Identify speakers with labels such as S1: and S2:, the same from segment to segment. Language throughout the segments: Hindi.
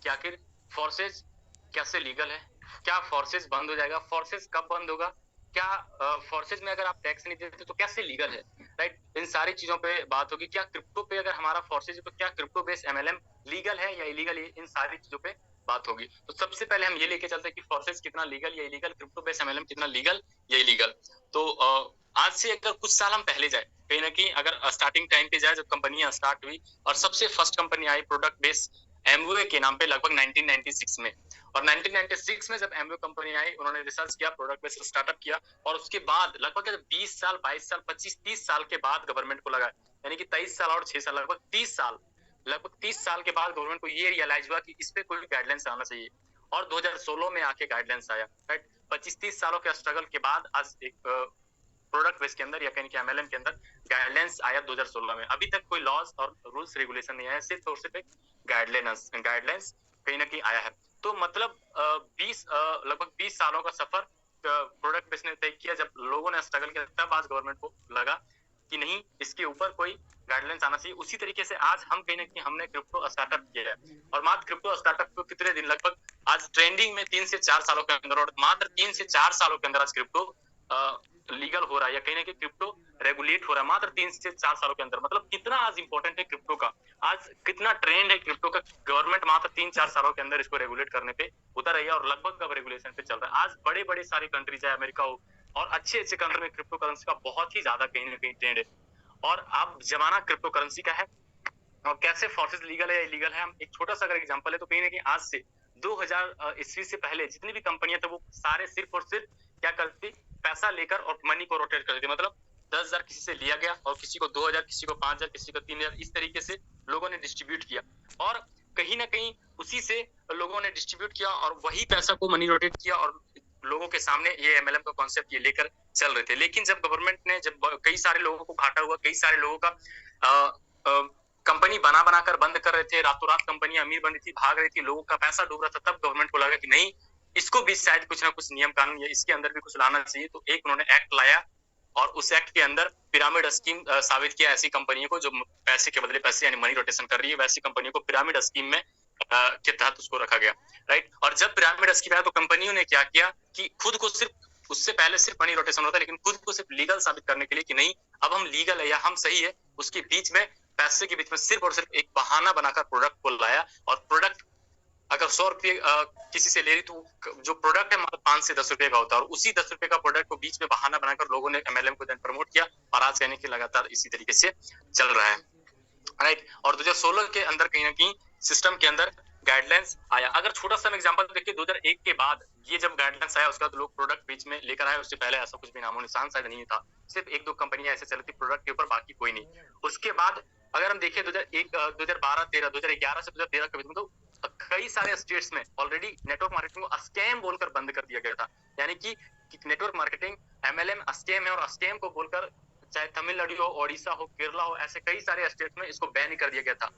S1: कि आखिर फोर्सेज कैसे लीगल है, क्या फोर्सेज बंद हो जाएगा, फोर्सेज कब बंद होगा, क्या फोर्सेज में अगर आप टैक्स नहीं देते तो कैसे लीगल है, राइट। इन सारी चीजों पे बात होगी। क्या क्रिप्टो पे अगर हमारा फोर्सेज है तो क्या क्रिप्टो बेस्ड एमएलएम लीगल है या इलीगल है, इन सारी चीजों पे बात होगी। तो सबसे पहले हम ये लेके चलते हैं कि फोर्सेज कितना लीगल या इलीगल, क्रिप्टो बेस्ड एमएलएम कितना लीगल या इलीगल। तो आज से अगर कुछ साल हम पहले जाए, कहीं ना कहीं अगर स्टार्टिंग टाइम पे जाए जब कंपनियां स्टार्ट हुई और सबसे first company I product based Amway के नाम पे लगभग 1996 में। और 1996 में जब एमवे कंपनी आई, उन्होंने रिसर्च किया, प्रोडक्ट बेस्ड स्टार्टअप किया, और उसके बाद लगभग 20 साल 22 साल 25 30 साल के बाद गवर्नमेंट को लगा, यानी कि 23 साल और 6 साल, लगभग 30 साल के बाद गवर्नमेंट को ये रियलाइज हुआ कि इस पे कोई गाइडलाइंस आना चाहिए। और 2016 में आके गाइडलाइंस आया, राइट। 25-30 सालों के स्ट्रगल के बाद आज एक प्रोडक्ट बेस के अंदर या कहीं एमएलएम के अंदर गाइडलाइंस आया 2016 में। अभी तक कोई लॉज और रूल्स रेगुलेशन नहीं आया, सिर्फ और सिर्फ एक गाइडलाइंस कहीं ना कहीं आया है। तो मतलब लगभग 20 सालों का सफर प्रोडक्ट बेस ने तय किया। जब लोगों ने स्ट्रगल किया तब आज गवर्नमेंट को लगा कि नहीं, इसके ऊपर कोई गाइडलाइंस आना चाहिए। उसी तरीके से आज हम कहीं ना कहीं हमने क्रिप्टो स्टार्टअप किया है, और मात्र क्रिप्टो स्टार्टअप को कितने दिन, लगभग आज ट्रेंडिंग में 3 से 4 सालों के अंदर, और मात्र 3 से 4 सालों के अंदर आज क्रिप्टो लीगल हो रहा है या कहीं ना कहीं क्रिप्टो रेगुलेट हो रहा है, मात्र 3 से 4 सालों के अंदर। मतलब कितना आज इंपॉर्टेंट है क्रिप्टो का, आज कितना ट्रेंड है क्रिप्टो का। गवर्नमेंट मात्र 3-4 सालों के अंदर इसको रेगुलेट करने पे उतर रही है और लगभग अब रेगुलेशन पे चल रहा है। आज बड़े बड़े सारे कंट्री, चाहे अमेरिका हो और अच्छे अच्छे कंट्री में क्रिप्टो करेंसी का बहुत ही ज्यादा कहीं ना कहीं ट्रेंड है। और अब जमाना क्रिप्टो करेंसी का है, और कैसे फोर्सेस लीगल है या इलीगल है, हम एक छोटा सा अगर एग्जांपल है तो कहीं ना कहीं आज से 2000 ईस्वी से पहले जितनी भी कंपनियां थी वो सारे सिर्फ और सिर्फ क्या करती, पैसा लेकर और मनी को रोटेट करती थी। मतलब 10,000 किसी से लिया गया और किसी को 2,000, किसी को 5,000, किसी को 3,000, इस तरीके से लोगों ने डिस्ट्रीब्यूट किया, और कहीं ना कहीं उसी से लोगों ने डिस्ट्रीब्यूट किया और वही पैसा को मनी रोटेट किया, और लोगों के सामने ये एमएलएम का कॉन्सेप्ट ये लेकर चल रहे थे। लेकिन जब गवर्नमेंट ने, जब कई सारे लोगों को घाटा हुआ, कई सारे लोगों का कंपनी बना बनाकर बंद कर रहे थे, रातों रात कंपनी अमीर बन रही थी, भाग रही थी, लोगों का पैसा डूब रहा था, तब गवर्नमेंट को लगा कि नहीं, इसको भी शायद कुछ ना कुछ नियम कानून या इसके अंदर भी कुछ लाना चाहिए। तो एक उन्होंने एक्ट लाया, और उस एक्ट के अंदर पिरामिड स्कीम साबित किया ऐसी कंपनियों को जो पैसे के बदले पैसे यानी मनी रोटेशन कर रही है, वैसी कंपनियों को पिरामिड स्कीम में के तहत उसको रखा गया, राइट। और जब पिरामिड स्कीम आया तो कंपनियों ने क्या किया कि खुद को सिर्फ, उससे पहले सिर्फ मनी रोटेशन होता है, लेकिन खुद को सिर्फ लीगल साबित करने के लिए कि नहीं अब हम लीगल है या हम सही है, उसके बीच में, पैसे के बीच में सिर्फ और सिर्फ एक बहाना बनाकर प्रोडक्ट को लाया। और प्रोडक्ट अगर 100 रुपये किसी से ले रही तो जो प्रोडक्ट है मतलब 5 से 10 रुपए का होता है, और उसी 10 रुपए का प्रोडक्ट को बीच में बहाना बनाकर लोगों ने एमएलएम को प्रमोट किया, और आज कहने की लगातार इसी तरीके से चल रहा है, राइट। और 2016 के अंदर कहीं ना कहीं सिस्टम के अंदर गाइडलाइंस आया। अगर छोटा सा एग्जांपल देखिए, 2001 के बाद ये जब गाइडलाइंस आया उसके बाद लोग प्रोडक्ट बीच में लेकर आए, उससे पहले ऐसा कुछ भी नामो निशान शायद नहीं था, सिर्फ 1-2 कंपनियां ऐसे चलती प्रोडक्ट के ऊपर, बाकी कोई नहीं। उसके बाद अगर हम देखें 2001, 2012, 13, 2011 से 2013 के बीच में तो कई सारे स्टेट्स में ऑलरेडी नेटवर्क मार्केटिंग को स्कैम बोलकर बंद कर दिया गया था, यानी कि नेटवर्क मार्केटिंग एमएलएम स्कैम है, और स्कैम को बोलकर चाहे तमिलनाडु हो, ओडिशा हो, केरला हो, ऐसे कई सारे स्टेट में इसको बैन कर दिया गया था।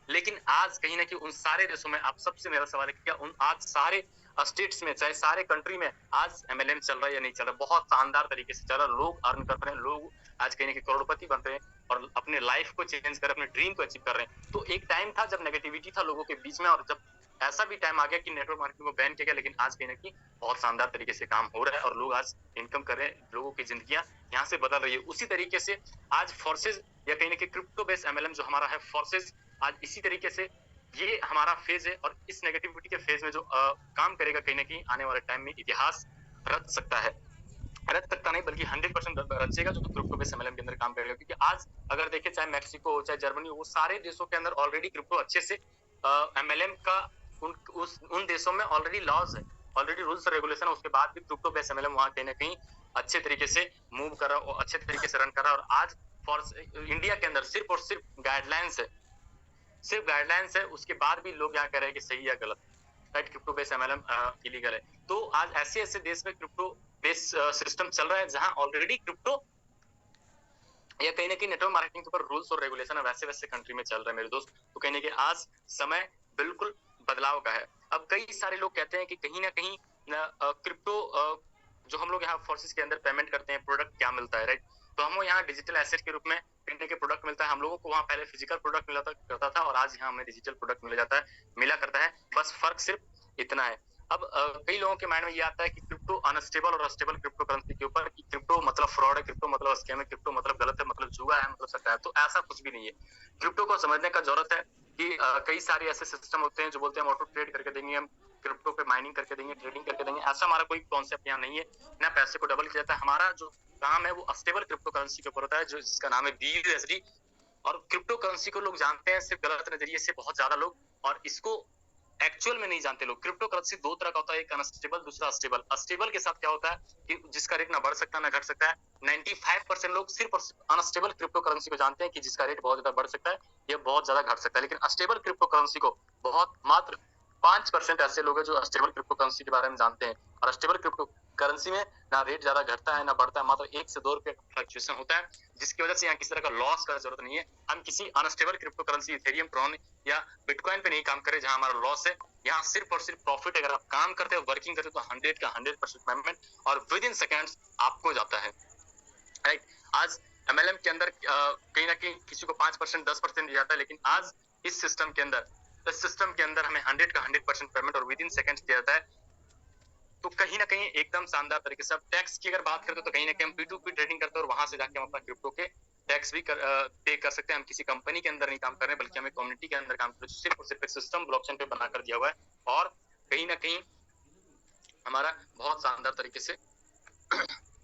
S1: लेकिन आज कहीं ना कहीं उन सारे देशों में, आप सबसे मेरा सवाल है कि क्या उन आज सारे स्टेट्स में, चाहे सारे कंट्री में आज एमएलएम चल रहा है या नहीं चल रहा? बहुत शानदार तरीके से चल रहा है, लोग अर्न कर रहे हैं, लोग आज कहीं ना कहीं करोड़पति बन रहे हैं और अपने लाइफ को चेंज कर, अपने ड्रीम को अचीव कर रहे हैं। तो एक टाइम था जब नेगेटिविटी था लोगों के बीच में, और जब ऐसा भी टाइम आ गया कि नेटवर्क मार्केटिंग को बैन किया गया, लेकिन आज कहीं ना कहीं बहुत शानदार तरीके से काम हो रहा है और लोग आज इनकम कर रहे हैं, लोगों की जिंदगियां यहाँ से बदल रही है। उसी तरीके से आज फोर्सेज या कहीं ना कहीं क्रिप्टो बेस्ड एमएलएम जो हमारा है फोर्सेज, आज इसी तरीके से ये हमारा फेज है, और इस नेगेटिविटी के फेज में जो काम करेगा कहीं ना कहीं आने वाले टाइम में इतिहास रच सकता है, रच सकता नहीं बल्कि 100% रचेगा जो क्रिप्टो बेस्ड एमएलएम के अंदर काम करेगा। क्योंकि आज अगर देखें चाहे मैक्सिको हो चाहे जर्मनी हो, वो सारे देशों के अंदर ऑलरेडी क्रिप्टो अच्छे से एमएलएम का उन देशों में ऑलरेडी लॉज है, ऑलरेडी रूल्स रेगुलेशन है, उसके बाद भी क्रिप्टो बेस्ड एमएलएम वहां कहीं ना कहीं अच्छे तरीके से मूव कर रहा है और अच्छे तरीके से रन कर रहा है। और आज इंडिया के अंदर सिर्फ और सिर्फ गाइडलाइंस है, सिर्फ गाइडलाइंस है, उसके बाद भी लोग यहाँ कह रहे हैं कि सही या गलत, right. Crypto based MLM illegal है। तो आज ऐसे ऐसे देश में क्रिप्टो बेस्ड सिस्टम चल रहा है जहां ऑलरेडी क्रिप्टो या कहीं ना कहीं नेटवर्क मार्केटिंग के ऊपर रूल्स और रेगुलेशन है, वैसे वैसे कंट्री में चल रहा है मेरे दोस्त। तो कहीं ना कहीं आज समय बिल्कुल बदलाव का है। अब कई सारे लोग कहते हैं कि कहीं ना कहीं क्रिप्टो जो हम लोग यहाँ फोर्सेस के अंदर पेमेंट करते हैं, प्रोडक्ट क्या मिलता है, राइट। तो हमको यहाँ डिजिटल एसेट के रूप में कहीं के प्रोडक्ट मिलता है, हम लोगों को वहाँ पहले फिजिकल प्रोडक्ट मिला करता था, और आज यहाँ हमें डिजिटल प्रोडक्ट मिला करता है। बस बस फर्क सिर्फ इतना है। अब कई लोगों के माइंड में ये आता है कि क्रिप्टो अनस्टेबल और अस्टेबल क्रिप्टो करेंसी के ऊपर, कि क्रिप्टो मतलब फ्रॉड है, क्रिप्टो मतलब स्कैम है, क्रिप्टो मतलब गलत है, मतलब जुआ है, मतलब सट्टा है। तो ऐसा कुछ भी नहीं है। क्रिप्टो को समझने का जरूरत है कि कई सारे ऐसे सिस्टम होते हैं जो बोलते हैं हम ऑटो ट्रेड करके देंगे, हम क्रिप्टो पे माइनिंग करके देंगे, ट्रेडिंग करके देंगे। ऐसा हमारा कोई कॉन्सेप्ट यहाँ नहीं है। ना पैसे को डबल किया जाता है। हमारा जो काम है वो अस्टेबल क्रिप्टो करेंसी के ऊपर होता है, जो जिसका नाम है BUSD। और क्रिप्टो करेंसी को लोग जानते हैं सिर्फ गलत नजरिए से, बहुत ज्यादा लोग, और इसको एक्चुअल में नहीं जानते लोग। क्रिप्टो करेंसी दो तरह का होता है, एक अनस्टेबल, दूसरा अस्टेबल। अस्टेबल के साथ क्या होता है कि जिसका रेट ना बढ़ सकता ना घट सकता है। 95% लोग सिर्फ अनस्टेबल क्रिप्टो करेंसी को जानते हैं कि जिसका रेट बहुत ज्यादा बढ़ सकता है या बहुत ज्यादा घट सकता है। लेकिन अस्टेबल क्रिप्टो करेंसी को बहुत मात्र 5% ऐसे लोग हैं जो अस्टेबल क्रिप्टो करेंसी के बारे में जानते हैं। और अस्टेबल क्रिप्टो करेंसी में ना रेट ज्यादा घटता है ना बढ़ता है, मात्र 1 से 2 रुपए का फ्लक्चुएशन होता है, जिसकी वजह से यहाँ किसी तरह का लॉस का जरूरत नहीं है। हम किसी unstable crypto currency Ethereum, Tron या बिटकॉइन पे नहीं काम करें जहां हमारा लॉस है। यहाँ सिर्फ और सिर्फ प्रॉफिट। अगर आप काम करते हो, वर्किंग करते हो, तो 100 का 100% पेमेंट और विद इन सेकेंड्स आपको जाता है। राइट। आज MLM के अंदर कहीं ना कहीं किसी को 5%, 10% दिया जाता है, लेकिन आज इस सिस्टम के अंदर हमें 100 का 100% पेमेंट और विद इन सेकेंड्स दिया जाता है। तो कहीं ना कहीं एकदम शानदार तरीके से। अब टैक्स की अगर बात करें तो कहीं ना कहीं हम P2P ट्रेडिंग करते हैं और वहां से जाके हम अपना क्रिप्टो के टैक्स भी पे कर सकते हैं। हम किसी कंपनी के अंदर नहीं काम कर रहे हैं, बल्कि हमें कम्युनिटी के अंदर काम कर रहे हैं, सिर्फ और सिर्फ एक सिस्टम ब्लॉकचेन पे बनाकर दिया हुआ है, और कहीं ना कहीं हमारा बहुत शानदार तरीके से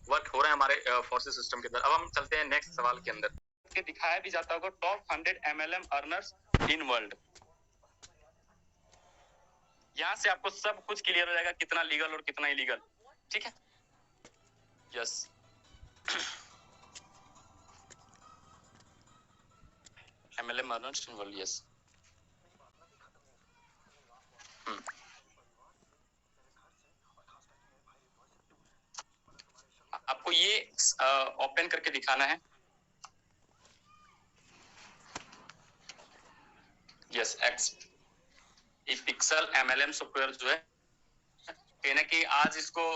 S1: वर्क हो रहा है हमारे फोर्सेस सिस्टम के अंदर। अब हम चलते हैं नेक्स्ट सवाल के अंदर। के दिखाया भी जाता होगा top 100 MLM earners in world. यहाँ से आपको सब कुछ क्लियर हो जाएगा, कितना लीगल और कितना इलीगल। ठीक है, yes. MLM earners in world, yes. आपको ये ओपन करके दिखाना है। Yes, x pixel MLM software जो है, कहीं ना कहीं आज इसको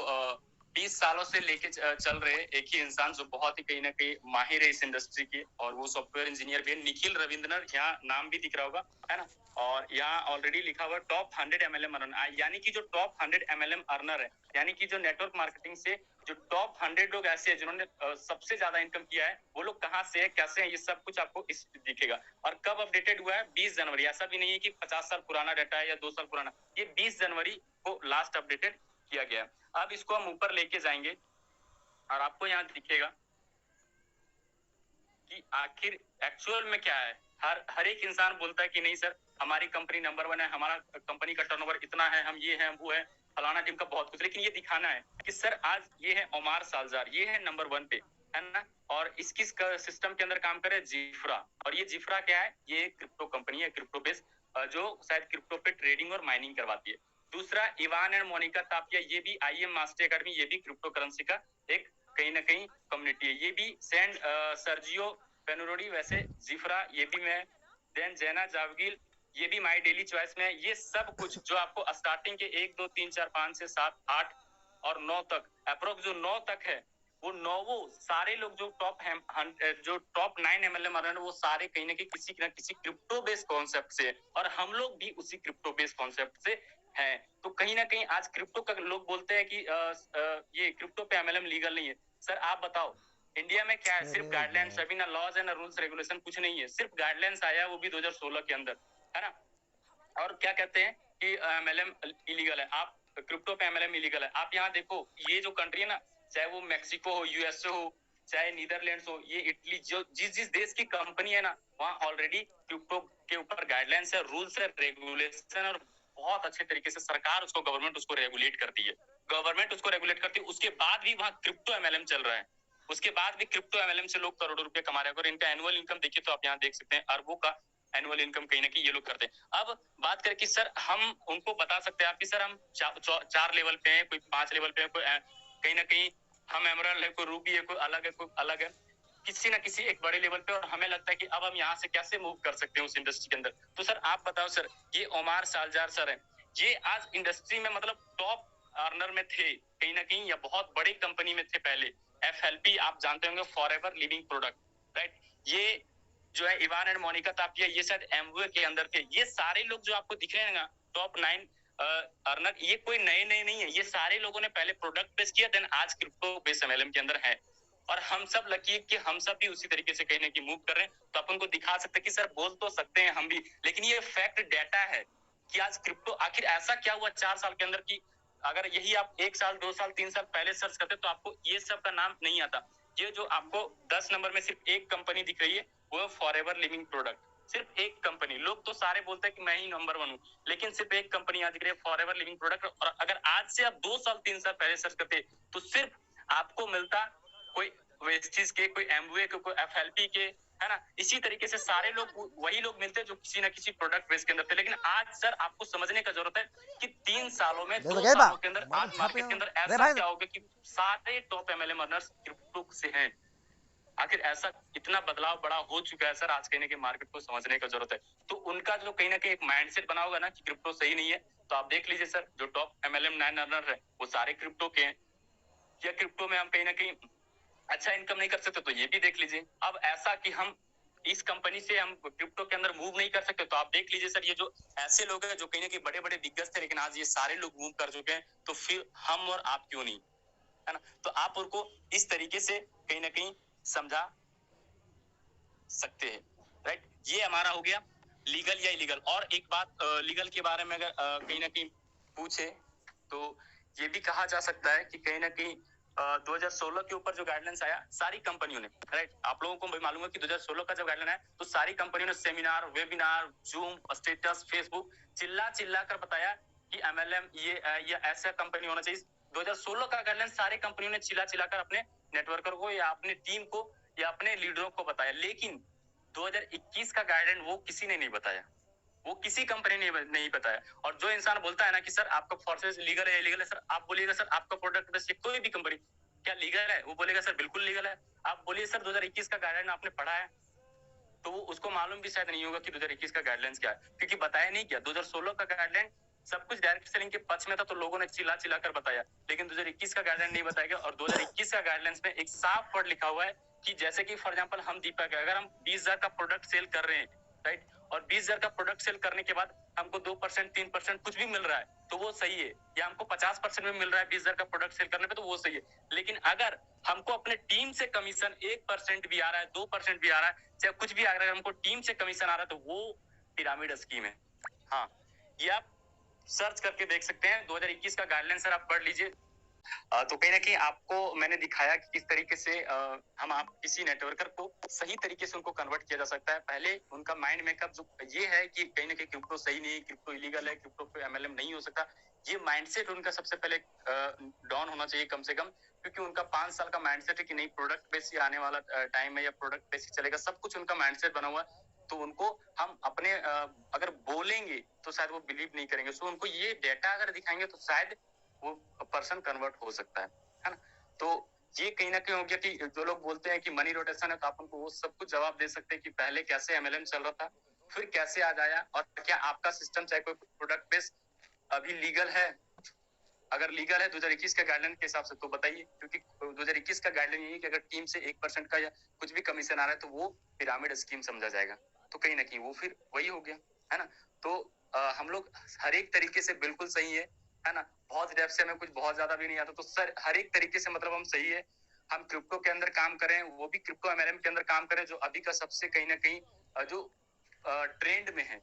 S1: 20 सालों से लेके चल रहे एक ही इंसान जो बहुत ही कहीं ना कहीं माहिर है इस इंडस्ट्री की, और वो सॉफ्टवेयर इंजीनियर भी है, निखिल रविंद्रन। यहाँ नाम भी दिख रहा होगा, है ना। और यहाँ ऑलरेडी लिखा हुआ टॉप 100 MLM अर्नर, यानी कि जो टॉप 100 MLM अर्नर है, यानी कि जो नेटवर्क मार्केटिंग से जो टॉप 100 लोग ऐसे हैं जिन्होंने सबसे ज्यादा इनकम किया है, वो लोग कहाँ से है, कैसे है, ये सब कुछ आपको इस दिखेगा। और कब अपडेटेड हुआ है? 20 जनवरी। ऐसा भी नहीं है कि 50 साल पुराना डाटा है या 2 साल पुराना, ये 20 जनवरी को लास्ट अपडेटेड किया गया। अब इसको हम ऊपर लेके जाएंगे और आपको यहाँ दिखेगा कि आखिर एक्चुअल में क्या है। हर एक इंसान बोलता है कि नहीं सर, हमारी कंपनी नंबर 1 है, हमारा कंपनी का टर्नओवर इतना है, हम ये हैं वो है, फलाना टीम का बहुत कुछ। लेकिन ये दिखाना है कि सर आज ये है ओमार सालजार, ये है नंबर 1 पे, है ना। और इसकी सिस्टम के अंदर काम करे जिफ्रा। और ये जिफ्रा क्या है? ये क्रिप्टो कंपनी है, क्रिप्टो बेस्ड, जो शायद क्रिप्टो पे ट्रेडिंग और माइनिंग करवाती है। दूसरा इवान एंड मोनिका तापिया, ये भी IM मास्टर अकेडमी, ये भी क्रिप्टो करेंसी का एक कहीं ना कहीं कम्युनिटी है। ये भी सेंड सर्जियो पेनोरोडी, वैसे जिफ्रा ये भी मैं, देन जैना जावगिल ये भी माई डेली चॉइस में। ये सब कुछ जो आपको स्टार्टिंग के 1 2 3 4 5 6 7 8 और 9 तक, अप्रोक्स जो 9 तक है, वो 9 सारे लोग जो टॉप 9 MLM अर्नर, वो सारे कहीं ना कहीं किसी न किसी क्रिप्टो बेस्ड कॉन्सेप्ट से, और हम लोग भी उसी क्रिप्टो बेस्ड कॉन्सेप्ट से हैं। तो कहीं ना कहीं आज क्रिप्टो का लोग बोलते हैं कि ये क्रिप्टो पे MLM लीगल नहीं है। सर आप बताओ, इंडिया में क्या है? सिर्फ गाइडलाइंस, अभी ना लॉज है ना रूल्स रेगुलेशन, कुछ नहीं है, सिर्फ गाइडलाइंस आया, वो भी 2016 के अंदर, है ना। और क्या कहते हैं कि MLM इलीगल है, आप क्रिप्टो पे MLM इलीगल है। आप यहाँ देखो, ये जो कंट्री है ना, चाहे वो मैक्सिको हो, USA हो, चाहे नीदरलैंड्स हो, ये इटली, जो जिस देश की कंपनी है ना, वहाँ ऑलरेडी क्रिप्टो के ऊपर गाइडलाइंस है, रूल्स है, रेगुलेशन, और बहुत अच्छे तरीके से सरकार उसको, गवर्नमेंट उसको रेगुलेट करती है। गवर्नमेंट उसको रेगुलेट करती है, उसके बाद भी वहाँ क्रिप्टो MLM चल रहा है। उसके बाद भी क्रिप्टो MLM से लोग करोड़ों रुपए कमा रहे हैं। अगर इनका एनुअल इनकम देखिए तो आप यहाँ देख सकते हैं, अरबों का एनुअल इनकम कहीं ना कहीं ये लोग करते हैं। अब बात करें कि सर हम उनको बता सकते हैं आप कि सर हम 4 लेवल पे हैं, कोई 5 लेवल पे है, कोई कहीं ना कहीं हम एमरल्ड है, कोई रूबी है, कोई अलग है, कोई अलग है, किसी ना किसी एक बड़े लेवल पे। और हमें लगता है कि अब हम यहाँ से कैसे मूव कर सकते हैं उस इंडस्ट्री के अंदर। तो सर आप बताओ सर, ये ओमार सालजार सर है, ये आज इंडस्ट्री में मतलब टॉप अर्नर में थे कहीं ना कहीं, या बहुत बड़ी कंपनी में थे पहले। FLP आप जानते होंगे, फॉरएवर लिविंग प्रोडक्ट, राइट। ये जो है इवान एंड मोनिका तापिया, ये शायद एमवे के अंदर थे। ये सारे लोग जो आपको दिख रहे हैं ना, टॉप 9 अर्नर ये कोई नए नहीं है, ये सारे लोगों ने पहले प्रोडक्ट बेस किया, देन आज क्रिप्टो बेस एमएलएम के अंदर है। और हम सब लकी है कि हम सब भी उसी तरीके से कहीं ना कहीं मूव कर रहे हैं। तो अपन को दिखा सकते हैं कि सर बोल तो सकते हैं हम भी, लेकिन ये फैक्ट डाटा है कि आज क्रिप्टो आखिर ऐसा क्या हुआ 4 साल के अंदर की अगर यही आप 1 साल 2 साल 3 साल पहले सर्च करते तो आपको ये सब का नाम नहीं आता। ये जो आपको 10 नंबर में सिर्फ एक कंपनी दिख रही है वो फॉरएवर लिविंग प्रोडक्ट, सिर्फ एक कंपनी। लोग तो सारे बोलते हैं कि मैं ही नंबर 1 हूँ, लेकिन सिर्फ एक कंपनी आज दिख रही है फॉरएवर लिविंग प्रोडक्ट। और अगर आज से आप 2 साल 3 साल पहले सर्च करते तो सिर्फ आपको मिलता कोई वेस्टिज के, कोई एमवे के, कोई एफएलपी के, है ना। इसी तरीके से सारे लोग वही लोग मिलते हैं जो किसी ना किसी प्रोडक्ट बेस के अंदर थे। लेकिन आज सर आपको समझने का जरूरत है कि 3 सालों में 2 सालों के अंदर आज मार्केट के अंदर ऐसा क्या हो गया कि सारे टॉप एमएलएम अर्नर्स क्रिप्टो से हैं। आखिर ऐसा इतना बदलाव बड़ा हो चुका है सर, आज कहीं ना कहीं मार्केट को समझने का जरूरत है। तो उनका जो कहीं ना कहीं एक माइंडसेट बना होगा ना कि क्रिप्टो सही नहीं है, तो आप देख लीजिए सर जो टॉप एमएलएम 9 अर्नर है वो सारे क्रिप्टो के हैं। या क्रिप्टो में हम कहीं ना कहीं अच्छा इनकम नहीं कर सकते तो ये भी देख लीजिए। अब ऐसा कि हम इस कंपनी से हम क्रिप्टो के अंदर मूव नहीं कर सकते तो आप देख लीजिए सर ये जो ऐसे लोग हैं जो कहीं ना कहीं बड़े बड़े दिग्गज थे लेकिन आज ये सारे लोग मूव कर चुके हैं, तो फिर हम और आप क्यों नहीं, है ना। तो आप उनको इस तरीके से कहीं ना कहीं समझा सकते हैं, राइट। ये हमारा हो गया लीगल या इलीगल। और एक बात लीगल के बारे में अगर कहीं ना कहीं पूछे तो ये भी कहा जा सकता है कि कहीं ना कहीं 2016 के ऊपर जो गाइडलाइंस आया सारी कंपनियों ने, राइट, आप लोगों को भी मालूम है कि 2016 का जब गाइडलाइन आया तो सारी कंपनियों ने seminar, webinar, zoom, status, Facebook चिल्ला कर बताया कि एमएलएम ये ऐसा कंपनी होना चाहिए। 2016 का गाइडलाइन सारे कंपनियों ने चिल्ला कर अपने नेटवर्कर को या अपने टीम को या अपने लीडरों को बताया। लेकिन 2021 का गाइडलाइन वो किसी ने नहीं बताया, वो किसी कंपनी ने नहीं बताया। और जो इंसान बोलता है ना कि सर आपका फोर्सेस लीगल है इलीगल है, सर आप बोलिएगा सर आपका प्रोडक्ट बेस कोई भी कंपनी क्या लीगल है, वो बोलेगा सर बिल्कुल लीगल है। आप बोलिए सर 2021 का गाइडलाइन आपने पढ़ा है, तो वो उसको मालूम भी शायद नहीं होगा कि 2021 का गाइडलाइंस क्या है, क्योंकि बताया नहीं क्या। 2016 का गाइडलाइन सब कुछ डायरेक्ट सेलिंग के पक्ष में था तो लोगों ने चिल्ला कर बताया, लेकिन 2021 का गाइडलाइन नहीं बताया गया। और 2021 का गाइडलाइंस में एक साफ वर्ड लिखा हुआ है कि जैसे कि फॉर एग्जांपल हम दीपक है, अगर हम 20,000 का प्रोडक्ट सेल कर रहे हैं, राइट, और 20,000 का प्रोडक्ट सेल करने के बाद हमको 2% 3% कुछ भी मिल रहा है तो वो सही है, या हमको 50% में मिल रहा है 20,000 का प्रोडक्ट सेल करने पे तो वो सही है। लेकिन अगर हमको अपने टीम से कमीशन 1% भी आ रहा है, 2% भी आ रहा है, चाहे कुछ भी आ रहा है, हमको टीम से कमीशन आ रहा है तो वो पिरामिड स्कीम है। हाँ, ये आप सर्च करके देख सकते हैं। 2021 का गाइडलाइन सर आप पढ़ लीजिए। तो कहीं ना कहीं आपको मैंने दिखाया कि किस तरीके से हम आप किसी नेटवर्कर को सही तरीके से उनको कन्वर्ट किया जा सकता है। पहले उनका माइंड मेकअप जो ये है कि कहीं ना कहीं क्रिप्टो सही नहीं है, क्रिप्टो इलीगल है, क्रिप्टो पे एमएलएम नहीं हो सकता, ये माइंडसेट उनका सबसे पहले डाउन होना चाहिए कम से कम। क्योंकि उनका 5 साल का माइंडसेट है कि नहीं प्रोडक्ट बेस ही आने वाला टाइम है या प्रोडक्ट बेस ही चलेगा, सब कुछ उनका माइंडसेट बना हुआ है। तो उनको हम अपने अगर बोलेंगे तो शायद वो बिलीव नहीं करेंगे। सो उनको ये डेटा अगर दिखाएंगे तो शायद वो पर्सन कन्वर्ट हो सकता है ना। तो ये कहीं ना कहीं हो गया कि जो लोग बोलते हैं कि मनी रोटेशन है, तो आप उनको वो सब कुछ जवाब दे सकते हैं कि पहले कैसे एमएलएम चल रहा था, फिर कैसे आज आया, और क्या आपका सिस्टम चाहे कोई प्रोडक्ट बेस अभी लीगल है। अगर लीगल है 2021 का गाइडलाइन के हिसाब से तो बताइए, क्योंकि 2021 का गाइडलाइन यही है कि अगर टीम से 1% का या कुछ भी कमीशन आ रहा है तो वो पिरामिड स्कीम समझा जाएगा। तो कहीं ना कहीं वो फिर वही हो गया, है ना। तो हम लोग हर एक तरीके से बिल्कुल सही है ना। बहुत डेप्थ से हमें कुछ बहुत ज्यादा भी नहीं आता, तो सर हर एक तरीके से मतलब हम सही है। हम क्रिप्टो के अंदर काम करें, वो भी क्रिप्टो एमएलएम के अंदर काम करें जो अभी का सबसे कहीं ना कहीं जो ट्रेंड में है,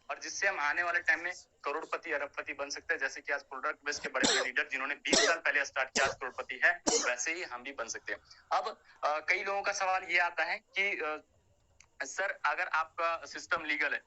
S1: और जिससे हम आने वाले टाइम में करोड़पति अरबपति बन सकते हैं। जैसे कि आज प्रोडक्ट बेस के बड़े बड़े लीडर जिन्होंने 20 साल पहले स्टार्ट किया आज करोड़पति है, वैसे ही हम भी बन सकते हैं। अब कई लोगों का सवाल ये आता है कि सर अगर आपका सिस्टम लीगल है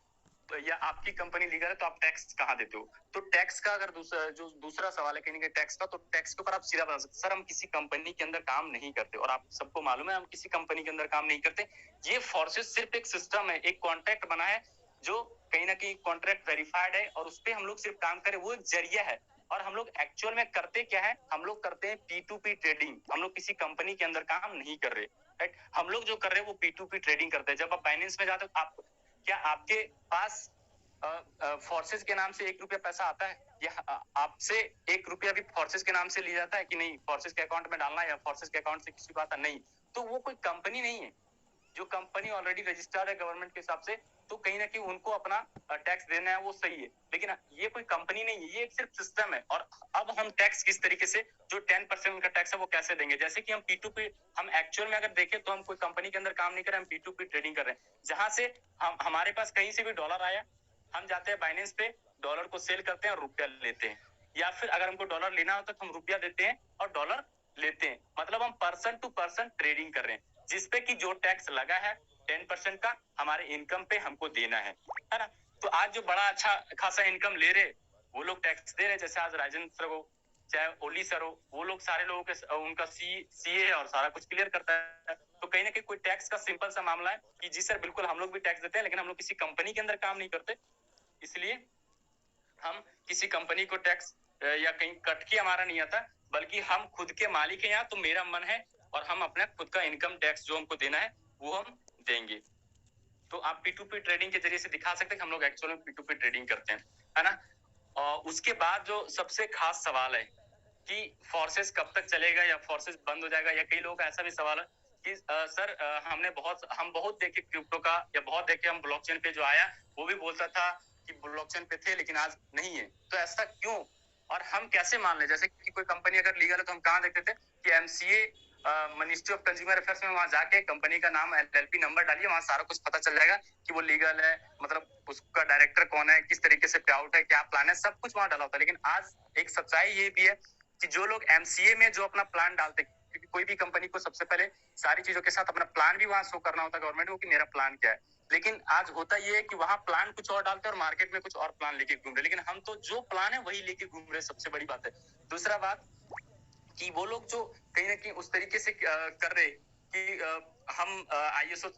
S1: तो या आपकी कंपनी लीगल है तो आप टैक्स कहाँ देते हो। तो टैक्स का अगर दूसरा सवाल है कहीं ना टैक्स का, तो टैक्स के ऊपर आप सीधा बता सकते सर हम किसी कंपनी के अंदर काम नहीं करते, और आप सबको मालूम है हम किसी कंपनी के अंदर काम नहीं करते। ये फोर्सेस सिर्फ एक सिस्टम है, एक कॉन्ट्रैक्ट बना है जो कहीं ना कहीं कॉन्ट्रैक्ट वेरीफाइड है, और उस पर हम लोग सिर्फ काम करें, वो एक जरिया है। और हम लोग एक्चुअल में करते क्या है, हम लोग करते हैं P2P ट्रेडिंग। हम लोग किसी कंपनी के अंदर काम नहीं कर रहे, राइट। हम लोग जो कर रहे हैं वो P2P ट्रेडिंग करते हैं। जब आप बाइनेंस में जाते हो, आप क्या आपके पास फोर्सेस के नाम से 1 रुपया पैसा आता है, या आपसे 1 रुपया भी फोर्सेस के नाम से लिया जाता है कि नहीं, फोर्सेस के अकाउंट में डालना है या फोर्सेस के अकाउंट से किसी को आता नहीं, तो वो कोई कंपनी नहीं है। जो कंपनी ऑलरेडी रजिस्टर्ड है गवर्नमेंट के हिसाब से, तो कहीं ना कहीं उनको अपना टैक्स देना है, वो सही है। लेकिन ये कोई कंपनी नहीं है, ये एक सिर्फ सिस्टम है। और अब हम टैक्स किस तरीके से, जो 10% का टैक्स है वो कैसे देंगे? जैसे कि हम P2P, हम एक्चुअल में अगर देखें तो हम कोई कंपनी के अंदर काम नहीं कर रहे, हम P2P ट्रेडिंग कर रहे हैं, जहां से हमारे पास कहीं से भी डॉलर आया, हम जाते हैं बाइनेंस पे, डॉलर को सेल करते हैं और रुपया लेते हैं, या फिर अगर हमको डॉलर लेना होता है तो हम रुपया देते हैं और डॉलर लेते हैं। मतलब हम पर्सन टू पर्सन ट्रेडिंग कर रहे हैं, जिसपे कि जो टैक्स लगा है 10% का हमारे इनकम पे हमको देना है ना। तो आज जो बड़ा अच्छा खासा इनकम ले रहे वो लोग टैक्स दे रहे, जैसे आज राजेंद्र सर हो, चाहे ओली सर हो, वो लोग सारे लोगों के उनका सीए है और सारा कुछ क्लियर करता है। तो कहीं ना कहीं कोई टैक्स का सिंपल सा मामला है कि जी सर बिल्कुल हम लोग भी टैक्स देते हैं, लेकिन हम लोग किसी कंपनी के अंदर काम नहीं करते, इसलिए हम किसी कंपनी को टैक्स या कहीं कट के हमारा नहीं आता, बल्कि हम खुद के मालिक हैं यहाँ, तो मेरा मन है और हम अपना खुद का इनकम टैक्स जो हमको देना है वो हम देंगे। तो आप P2P ट्रेडिंग के जरिए से दिखा सकते हैं कि हम लोग एक्चुअल में P2P ट्रेडिंग करते हैं, है ना। और उसके बाद जो सबसे खास सवाल है कि फोर्सेस कब तक चलेगा या फोर्सेस बंद हो जाएगा, या कई लोगों का ऐसा भी सवाल है कि सर हम बहुत देखे क्रिप्टो का, या बहुत देखे हम ब्लॉकचेन पे जो आया वो भी बोलता था कि ब्लॉकचेन पे थे लेकिन आज नहीं है, तो ऐसा क्यों और हम कैसे मान ले? जैसे कि कोई कंपनी अगर लीगल है तो हम कहाँ देखते थे कि MCA ministry of consumer affairs में वहां जाके कंपनी का नाम, LLP नंबर डालिए, वहां सारा कुछ पता चल जाएगा कि वो लीगल है, मतलब उसका डायरेक्टर कौन है, किस तरीके से पे आउट है, क्या प्लान है, सब कुछ वहां डाला होता है। लेकिन आज एक सच्चाई ये भी है कि जो लोग MCA में जो अपना प्लान डालते, क्योंकि कोई भी कंपनी को सबसे पहले सारी चीजों के साथ अपना प्लान भी वहां शो करना होता है गवर्नमेंट को कि मेरा प्लान क्या है। लेकिन आज होता ये है कि वहां प्लान कुछ और डालते हैं और मार्केट में कुछ और प्लान लेके घूम रहे, लेकिन हम तो जो प्लान है वही लेके घूम रहे, सबसे बड़ी बात है। दूसरा बात कि वो लोग जो कहीं ना कहीं उस तरीके से कर रहे कि हम ISO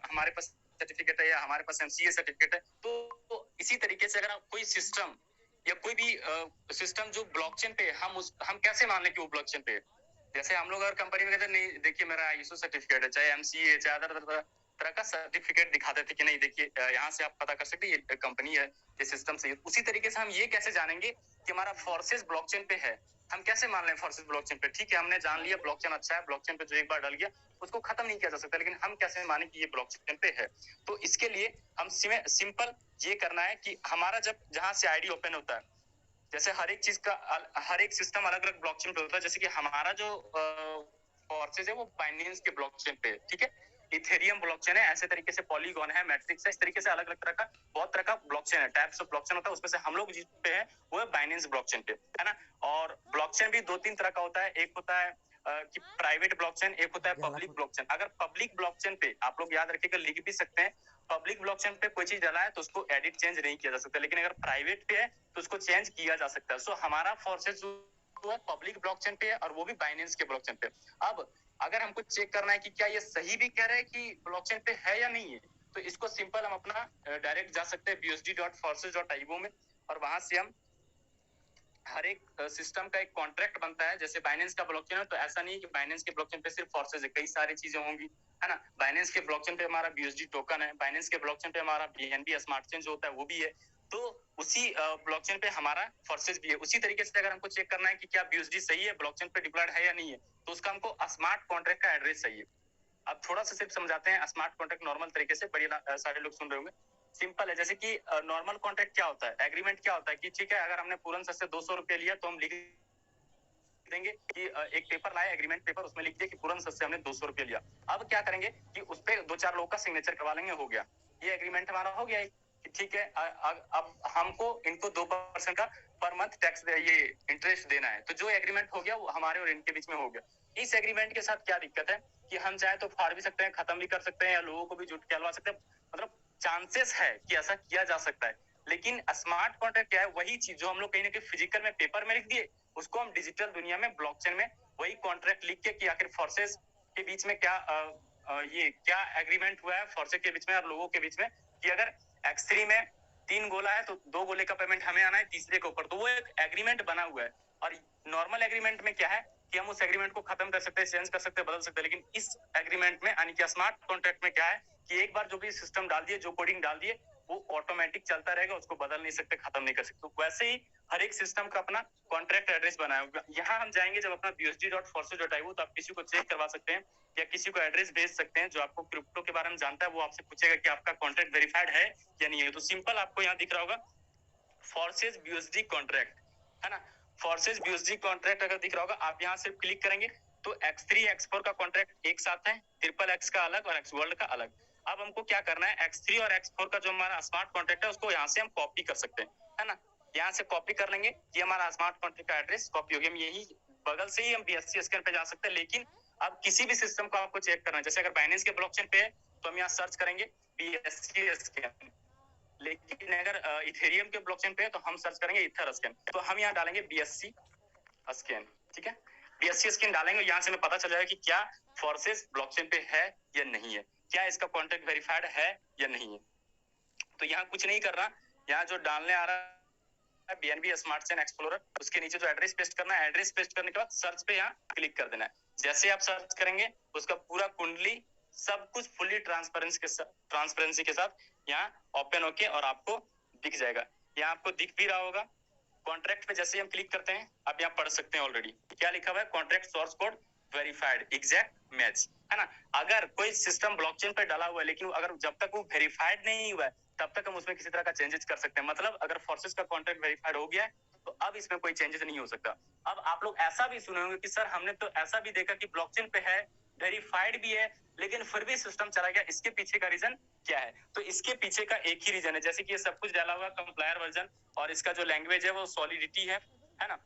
S1: हमारे पास सर्टिफिकेट है या हमारे पास MCA सर्टिफिकेट है, तो इसी तरीके से अगर आप कोई सिस्टम या कोई भी सिस्टम जो ब्लॉकचेन पे हम कैसे मान लें कि वो ब्लॉकचेन पे है? जैसे हम लोग अगर कंपनी में कहते नहीं देखिए मेरा ISO सर्टिफिकेट है, चाहे MCA है, चाहे अदर तरह का सर्टिफिकेट दिखाते थे कि नहीं देखिए यहाँ से आप पता कर सकते ये कंपनी है, ये सिस्टम से। उसी तरीके से हम ये कैसे जानेंगे कि हमारा फोर्सेस ब्लॉकचेन पे है? हम कैसे मान लें फोर्सेस ब्लॉकचेन पे? ठीक है, हमने जान लिया ब्लॉकचेन अच्छा है, ब्लॉकचेन पे जो एक बार डल गया उसको खत्म नहीं किया जा सकता, लेकिन हम कैसे माने कि ये ब्लॉकचेन पे है? तो इसके लिए हम सिंपल ये करना है कि हमारा जब जहां से ID ओपन होता है, जैसे हर एक चीज का हर एक सिस्टम अलग अलग ब्लॉकचेन पे होता है, जैसे कि हमारा जो फोर्सेज है वो बाइनेंस के ब्लॉकचेन पे है, ठीक है, इथेरियम ब्लॉकचेन है, ऐसे तरीके से पॉलीगॉन है, मैट्रिक्स है, इस तरीके से अलग अलग तरह का बहुत तरह का ब्लॉकचेन है, टाइप्स ऑफ ब्लॉकचेन होता है, उसमें से हम लोग जिस पे है वो है बाइनेंस ब्लॉकचेन पे, है ना। और ब्लॉकचेन भी 2-3 तरह का होता है, एक होता है कि प्राइवेट ब्लॉकचेन, एक होता है पब्लिक ब्लॉकचेन। अगर पब्लिक ब्लॉकचेन पे आप लोग याद रखिएगा, लिख भी सकते हैं, पब्लिक ब्लॉकचेन पे कोई चीज डाला है तो उसको एडिट चेंज नहीं किया जा सकता, लेकिन अगर प्राइवेट पे है तो उसको चेंज किया जा सकता है। सो हमारा फोर्सेज जो है पब्लिक ब्लॉकचेन पे है और वो भी बाइनेंस के ब्लॉकचेन पे। अब अगर हमको चेक करना है कि क्या ये सही भी कह रहे हैं कि ब्लॉकचेन पे है या नहीं है, तो इसको सिंपल हम अपना डायरेक्ट जा सकते हैं BUSD.forces.io में, और वहां से हम हर एक सिस्टम का एक कॉन्ट्रैक्ट बनता है। जैसे बाइनेंस का ब्लॉकचेन है तो ऐसा नहीं है कि बाइनेंस के ब्लॉकचेन पे सिर्फ फोर्सेज है, कई सारी चीजें होंगी, है ना। बाइनेंस के ब्लॉकचेन पे हमारा BUSD टोकन है, बाइनेंस के ब्लॉकचेन पे हमारा BNB स्मार्ट चेन जो होता है वो भी है, तो उसी ब्लॉकचेन पे हमारा फोर्सेज भी है। उसी तरीके से अगर हमको चेक करना है कि क्या BUSD सही है, ब्लॉकचेन पे डिप्लॉयड है या नहीं है, तो उसका हमको स्मार्ट कॉन्ट्रैक्ट का एड्रेस चाहिए। अब थोड़ा सा सिर्फ समझाते हैं स्मार्ट कॉन्ट्रैक्ट नॉर्मल तरीके से, बड़ी सारे लोग सुन रहे होंगे। सिंपल है, जैसे कि नॉर्मल कॉन्ट्रैक्ट क्या होता है, एग्रीमेंट क्या होता है कि ठीक है अगर हमने पूरन सर से 200 रुपए लिया तो हम लिख देंगे कि एक पेपर लाए एग्रीमेंट पेपर, उसमें लिख दिया कि पूरन सर से हमने 200 रुपए लिया। अब क्या करेंगे कि उस पे 2-4 लोगों का सिग्नेचर करवा लेंगे, हो गया, ये एग्रीमेंट हमारा हो गया। ठीक है, अब हमको इनको 2% का पर मंथ टैक्स ये इंटरेस्ट देना है, तो जो एग्रीमेमेंट हो गया वो हमारे और इनके बीच में हो गया। इस एग्रीमेंट के साथ क्या दिक्कत है कि हम चाहे तो फाड़ भी सकते हैं, खत्म भी कर सकते हैं, या लोगों को भी जुट के हलवा सकते हैं, मतलब चांसेस है कि ऐसा किया जा सकता है। लेकिन स्मार्ट कॉन्ट्रैक्ट क्या है, वही चीज जो हम लोग कहीं ना कहीं फिजिकल में पेपर में लिख दिए, उसको हम डिजिटल दुनिया में ब्लॉकचेन में वही कॉन्ट्रैक्ट लिख के कि आखिर फोर्सेस के बीच में क्या ये क्या एग्रीमेंट हुआ है फोर्सेस के बीच में और लोगों के बीच में, कि अगर X3 में 3 गोला है तो 2 गोले का पेमेंट हमें आना है तीसरे के ऊपर, तो वो एक एग्रीमेंट बना हुआ है। और नॉर्मल एग्रीमेंट में क्या है कि हम उस एग्रीमेंट को खत्म कर सकते हैं, चेंज कर सकते हैं, बदल सकते हैं, लेकिन इस एग्रीमेंट में यानी कि स्मार्ट कॉन्ट्रैक्ट में क्या है कि एक बार जो भी सिस्टम डाल दिए, जो कोडिंग डाल दिए, वो ऑटोमेटिक चलता रहेगा, उसको बदल नहीं सकते, खत्म नहीं कर सकते। तो वैसे ही हर एक सिस्टम का अपना कॉन्ट्रैक्ट एड्रेस बनाया होगा। यहाँ हम जाएंगे जब अपना busd.forces.io, तो आप किसी को चेक करवा सकते हैं या किसी को एड्रेस भेज सकते हैं जो आपको क्रिप्टो के बारे में जानता है। वो आपसे पूछेगा कि आपका कॉन्ट्रैक्ट वेरीफाइड है या नहीं है। तो सिंपल आपको यहाँ दिख रहा होगा फोर्सेस BUSD कॉन्ट्रैक्ट, है ना। फोर्सेस BUSD कॉन्ट्रैक्ट अगर दिख रहा होगा, आप यहाँ से क्लिक करेंगे तो X3 X4 का कॉन्ट्रैक्ट एक साथ है, ट्रिपल एक्स का अलग और एक्स वर्ल्ड का अलग। अब हमको क्या करना है, X3 और X4 का जो हमारा स्मार्ट कॉन्ट्रैक्ट है उसको यहाँ से हम कॉपी कर सकते हैं, है ना। यहाँ से कॉपी कर लेंगे, ये हमारा स्मार्ट कॉन्ट्रैक्ट का एड्रेस कॉपी हो गया। हम यही बगल से ही हम BSC स्कैन पे जा सकते हैं। लेकिन अब किसी भी सिस्टम को आपको चेक करना है, जैसे अगर बाइनेंस के ब्लॉकचेन पे है तो हम यहाँ सर्च करेंगे BSC स्कैन, लेकिन अगर इथेरियम के ब्लॉकचेन पे है तो हम सर्च करेंगे इथर स्कैन। तो हम यहाँ डालेंगे BSC स्कैन, ठीक है। BSC स्कैन डालेंगे, यहाँ से हमें पता चल जाएगा कि क्या फोर्सेस ब्लॉकचेन पे है या नहीं है, क्या इसका कॉन्ट्रैक्ट वेरीफाइड है या नहीं है। तो यहाँ कुछ नहीं करना, यहाँ जो डालने आ रहा है BNB स्मार्ट चेन एक्सप्लोरर, उसके नीचे जो एड्रेस पेस्ट करना है, एड्रेस पेस्ट करने के बाद सर्च पे यहाँ क्लिक कर देना है। जैसे आप सर्च करेंगे उसका पूरा कुंडली सब कुछ फुल्ली ट्रांसपेरेंसी के साथ यहाँ ओपन होके और आपको दिख जाएगा। यहाँ आपको दिख भी रहा होगा। कॉन्ट्रैक्ट पे जैसे हम क्लिक करते हैं, आप यहाँ पढ़ सकते हैं ऑलरेडी क्या लिखा हुआ है, contract source code verified exact match, है ना। अगर कोई सिस्टम ब्लॉकचेन पे डाला हुआ है लेकिन अगर जब तक वो वेरीफाइड नहीं हुआ है तब तक हम उसमें किसी तरह का चेंजेस कर सकते हैं। मतलब अगर फोर्सेस का कॉन्ट्रैक्ट वेरीफाइड हो गया है तो अब इसमें कोई चेंजेस नहीं हो सकता। अब आप लोग ऐसा भी सुने होंगे कि सर हमने तो ऐसा भी देखा कि ब्लॉकचेन पे है, वेरीफाइड भी है, लेकिन फिर भी सिस्टम चला गया, इसके पीछे का रीजन क्या है। तो इसके पीछे का एक ही रीजन है, जैसे कि ये सब कुछ डाला हुआ कंप्लायर वर्जन और इसका जो लैंग्वेज है वो सॉलिडिटी है ना।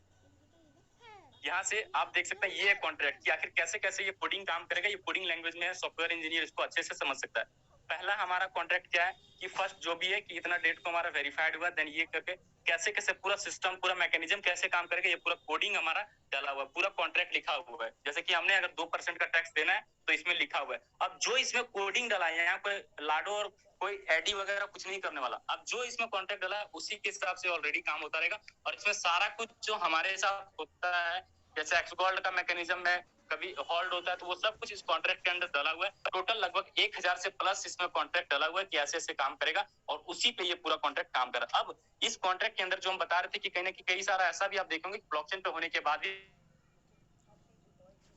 S1: यहाँ से आप देख सकते हैं ये कॉन्ट्रैक्ट कि आखिर कैसे कैसे ये कोडिंग काम करेगा। ये कोडिंग लैंग्वेज में है, सॉफ्टवेयर इंजीनियर इसको अच्छे से समझ सकता है। पहला हमारा कॉन्ट्रैक्ट क्या है कि फर्स्ट जो भी है कि इतना डेट को हमारा वेरीफाइड हुआ, देन ये करके कैसे कैसे पूरा सिस्टम पूरा मैकेनिज्म कैसे काम करेगा, ये पूरा कोडिंग हमारा डाला हुआ है, पूरा कॉन्ट्रैक्ट लिखा हुआ है। जैसे कि हमने अगर 2% का टैक्स देना है तो इसमें लिखा हुआ है। अब जो इसमें कोडिंग डाला है, यहाँ कोई लाडो और कोई एडी वगैरह कुछ नहीं करने वाला। अब जो इसमें कॉन्ट्रैक्ट डाला है उसी के हिसाब से ऑलरेडी काम होता रहेगा और इसमें सारा कुछ जो हमारे साथ होता है, जैसे एक्सगोल्ड का मैकेनिज्म है, कभी होल्ड होता है, तो वो सब कुछ इस कॉन्ट्रैक्ट के अंदर डाला हुआ है। टोटल लगभग 1000 से प्लस इसमें कॉन्ट्रैक्ट डाला हुआ है कि ऐसे ऐसे काम करेगा और उसी पे ये पूरा कॉन्ट्रैक्ट काम कर रहा है। अब इस कॉन्ट्रैक्ट के अंदर जो हम बता रहे थे कि कहीं ना कहीं सारा ऐसा भी आप देखेंगे ब्लॉकचेन पे होने के बाद भी